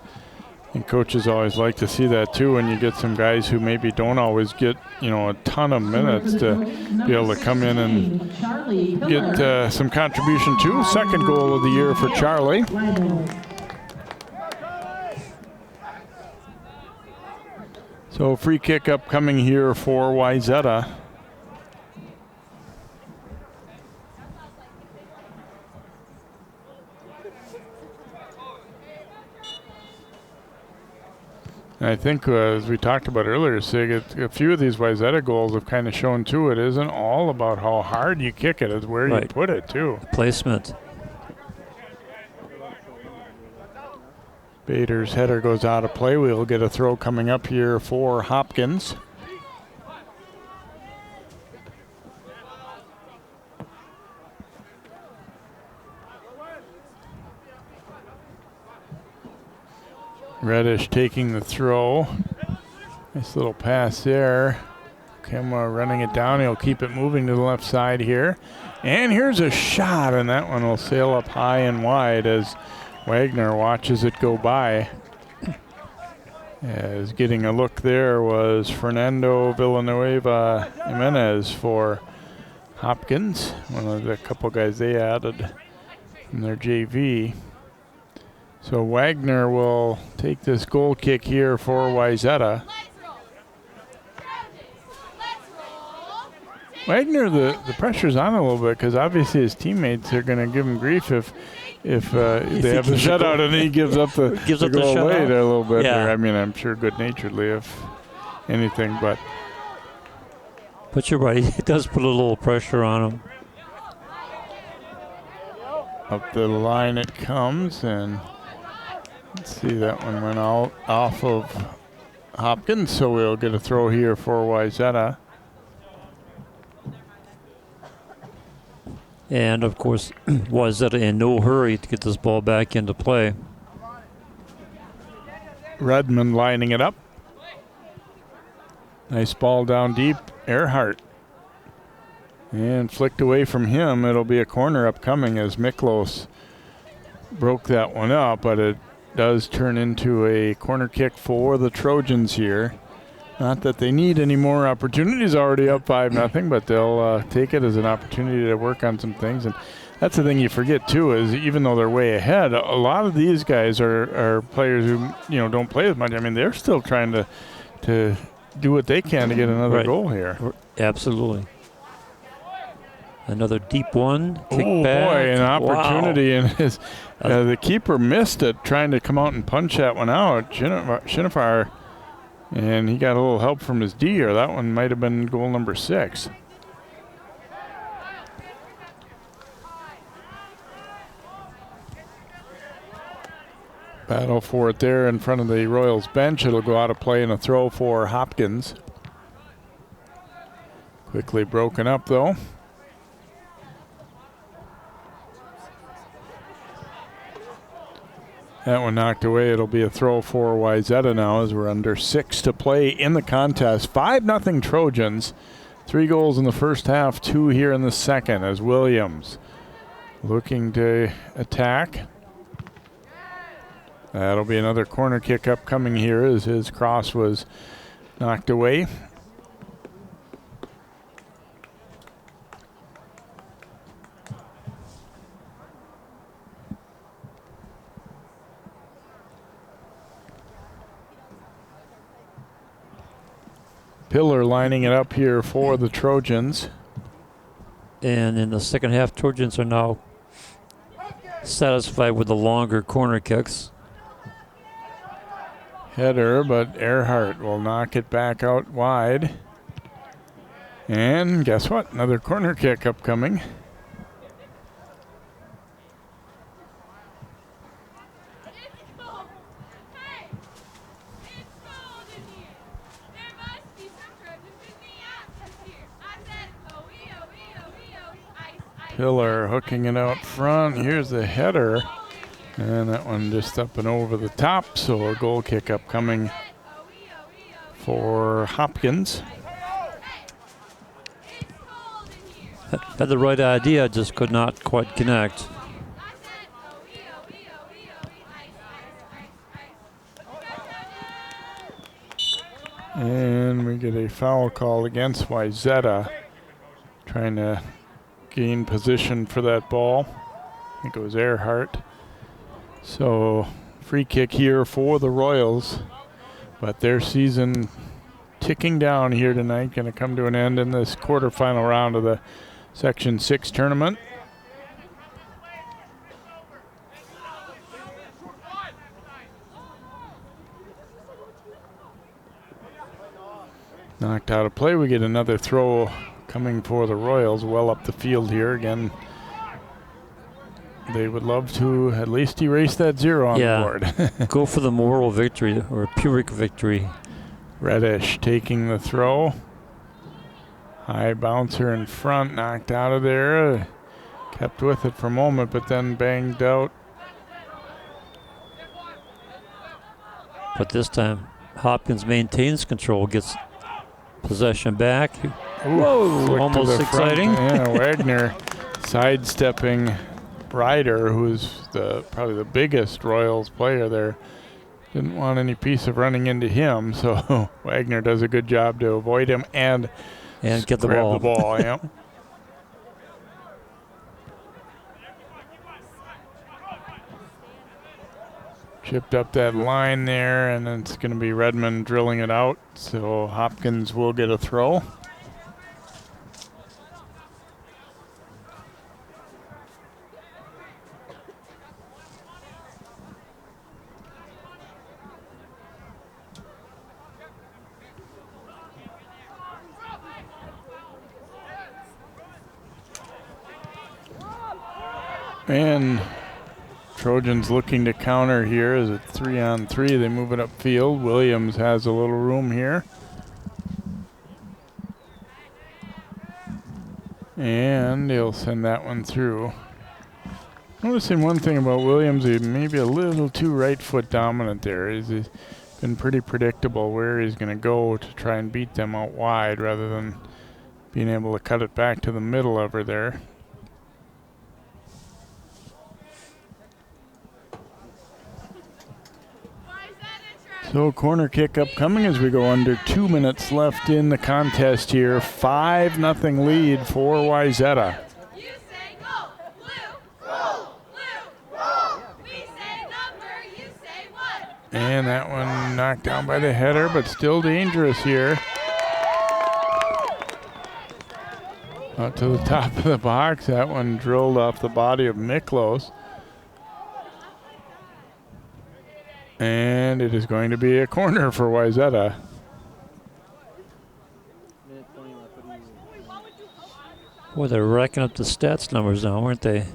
coaches always like to see that too when you get some guys who maybe don't always get, a ton of minutes to be able to come in and get some contribution too. Second goal of the year for Charlie. So free kick upcoming here for Wayzata. And I think, as we talked about earlier, Sig, a few of these Wayzata goals have kind of shown, too, it isn't all about how hard you kick it. It's where you put it, too. Placement. Bader's header goes out of play. We'll get a throw coming up here for Hopkins. Reddish taking the throw. Nice little pass there. Kemwa running it down. He'll keep it moving to the left side here. And here's a shot, and that one will sail up high and wide as Wagner watches it go by. As getting a look there was Fernando Villanueva Jimenez for Hopkins, one of the couple guys they added from their JV. So Wagner will take this goal kick here for Wayzata. Wagner, the pressure's on a little bit because obviously his teammates are going to give him grief if they have the shutout and he gives up the goal away there a little bit. Yeah. I mean, I'm sure good-naturedly if anything, but. But you're right, it does put a little pressure on him. Up the line it comes, and let's see, that one went out off of Hopkins, so we'll get a throw here for Wayzata. And of course, Wayzata in no hurry to get this ball back into play. Redmond lining it up. Nice ball down deep. Earhart. And flicked away from him. It'll be a corner upcoming as Miklos broke that one up, but it does turn into a corner kick for the Trojans here. Not that they need any more opportunities, already up 5-0, but they'll take it as an opportunity to work on some things. And that's the thing you forget too, is even though they're way ahead, a lot of these guys are players who don't play as much. I mean, they're still trying to do what they can to get another goal here. Absolutely. Another deep one. Kick oh back. Boy, an opportunity, Wow. and the keeper missed it, trying to come out and punch that one out. Shinifar, and he got a little help from his D, or that one might have been goal number 6. Battle for it there in front of the Royals bench. It'll go out of play and a throw for Hopkins. Quickly broken up though. That one knocked away. It'll be a throw for Wayzata now as we're under 6 to play in the contest. 5-0 Trojans. 3 goals in the first half, 2 here in the second as Williams looking to attack. That'll be another corner kick upcoming here as his cross was knocked away. Pillar lining it up here for the Trojans. And in the second half, Trojans are now satisfied with the longer corner kicks. Header, but Earhart will knock it back out wide. And guess what? Another corner kick upcoming. Pillar hooking it out front. Here's the header. And that one just up and over the top. So a goal kick upcoming for Hopkins. Had the right idea, just could not quite connect. And we get a foul call against Wayzata, trying to gain position for that ball. I think it was Earhart. So free kick here for the Royals, but their season ticking down here tonight, going to come to an end in this quarterfinal round of the Section 6 tournament. Knocked out of play. We get another throw coming for the Royals, well up the field here. Again, they would love to at least erase that 0 on the board. Go for the moral victory or Pyrrhic victory. Reddish taking the throw. High bouncer in front, knocked out of there. Kept with it for a moment, but then banged out. But this time, Hopkins maintains control, gets possession back. Whoa, almost exciting. Yeah, Wagner sidestepping Ryder, who's probably the biggest Royals player there. Didn't want any piece of running into him, so Wagner does a good job to avoid him and get the grab ball. the ball. Yeah. Chipped up that line there, and it's going to be Redmond drilling it out, so Hopkins will get a throw. And Trojans looking to counter here as a 3-on-3. They move it upfield. Williams has a little room here. And he'll send that one through. Noticing one thing about Williams, he may be a little too right foot dominant there. He's been pretty predictable where he's going to go to try and beat them out wide rather than being able to cut it back to the middle of her there. So corner kick upcoming as we go under 2 minutes left in the contest here. 5-0 lead for Wayzata. And that one knocked down by the header, but still dangerous here. Out to the top of the box. That one drilled off the body of Miklos. And it is going to be a corner for Wayzata. Boy, they're racking up the stats numbers now, weren't they?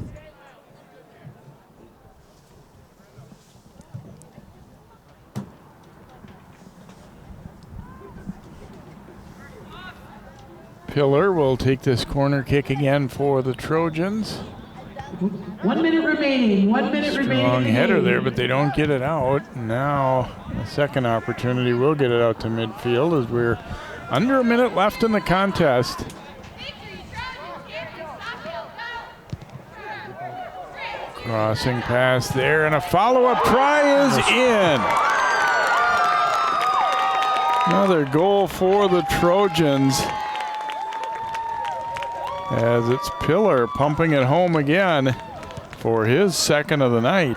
Pillar will take this corner kick again for the Trojans. 1 minute remaining. 1 minute remaining. Strong header there, but they don't get it out. Now a second opportunity will get it out to midfield as we're under a minute left in the contest. Crossing pass there, and a follow-up try is in. Another goal for the Trojans, as it's Pillar pumping it home again for his second of the night.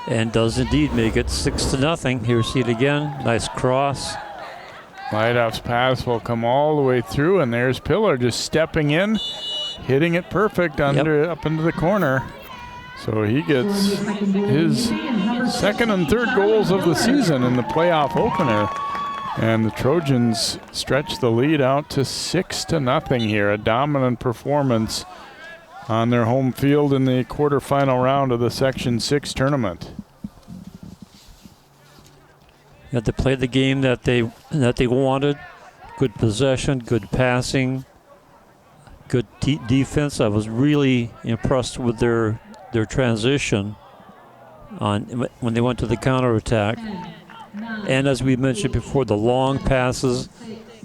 And does indeed make it 6-0. Here, see it again. Nice cross. Lightoff's pass will come all the way through, and there's Pillar just stepping in, hitting it perfect under up into the corner. So he gets his second and third goals of the season in the playoff opener. And the Trojans stretch the lead out to 6-0 here. A dominant performance on their home field in the quarterfinal round of the Section 6 tournament. Had to play the game that they wanted. Good possession, good passing, good defense. I was really impressed with their transition when they went to the counterattack. And as we mentioned before, the long passes,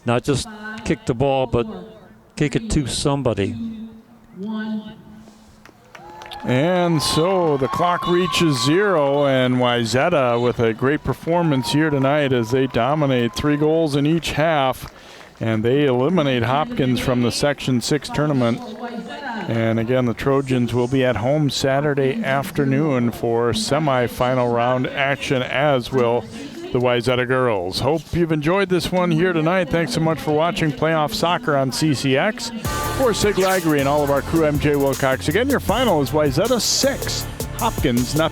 not just kick the ball, but kick it to somebody. And so the clock reaches 0, and Wayzata with a great performance here tonight as they dominate 3 goals in each half, and they eliminate Hopkins from the Section 6 tournament. And again, the Trojans will be at home Saturday afternoon for semifinal round action, as will the Wayzata girls. Hope you've enjoyed this one here tonight. Thanks so much for watching Playoff Soccer on CCX. For Sig Lagery and all of our crew, I'm Jay Wilcox. Again, your final is Wayzata 6, Hopkins 0.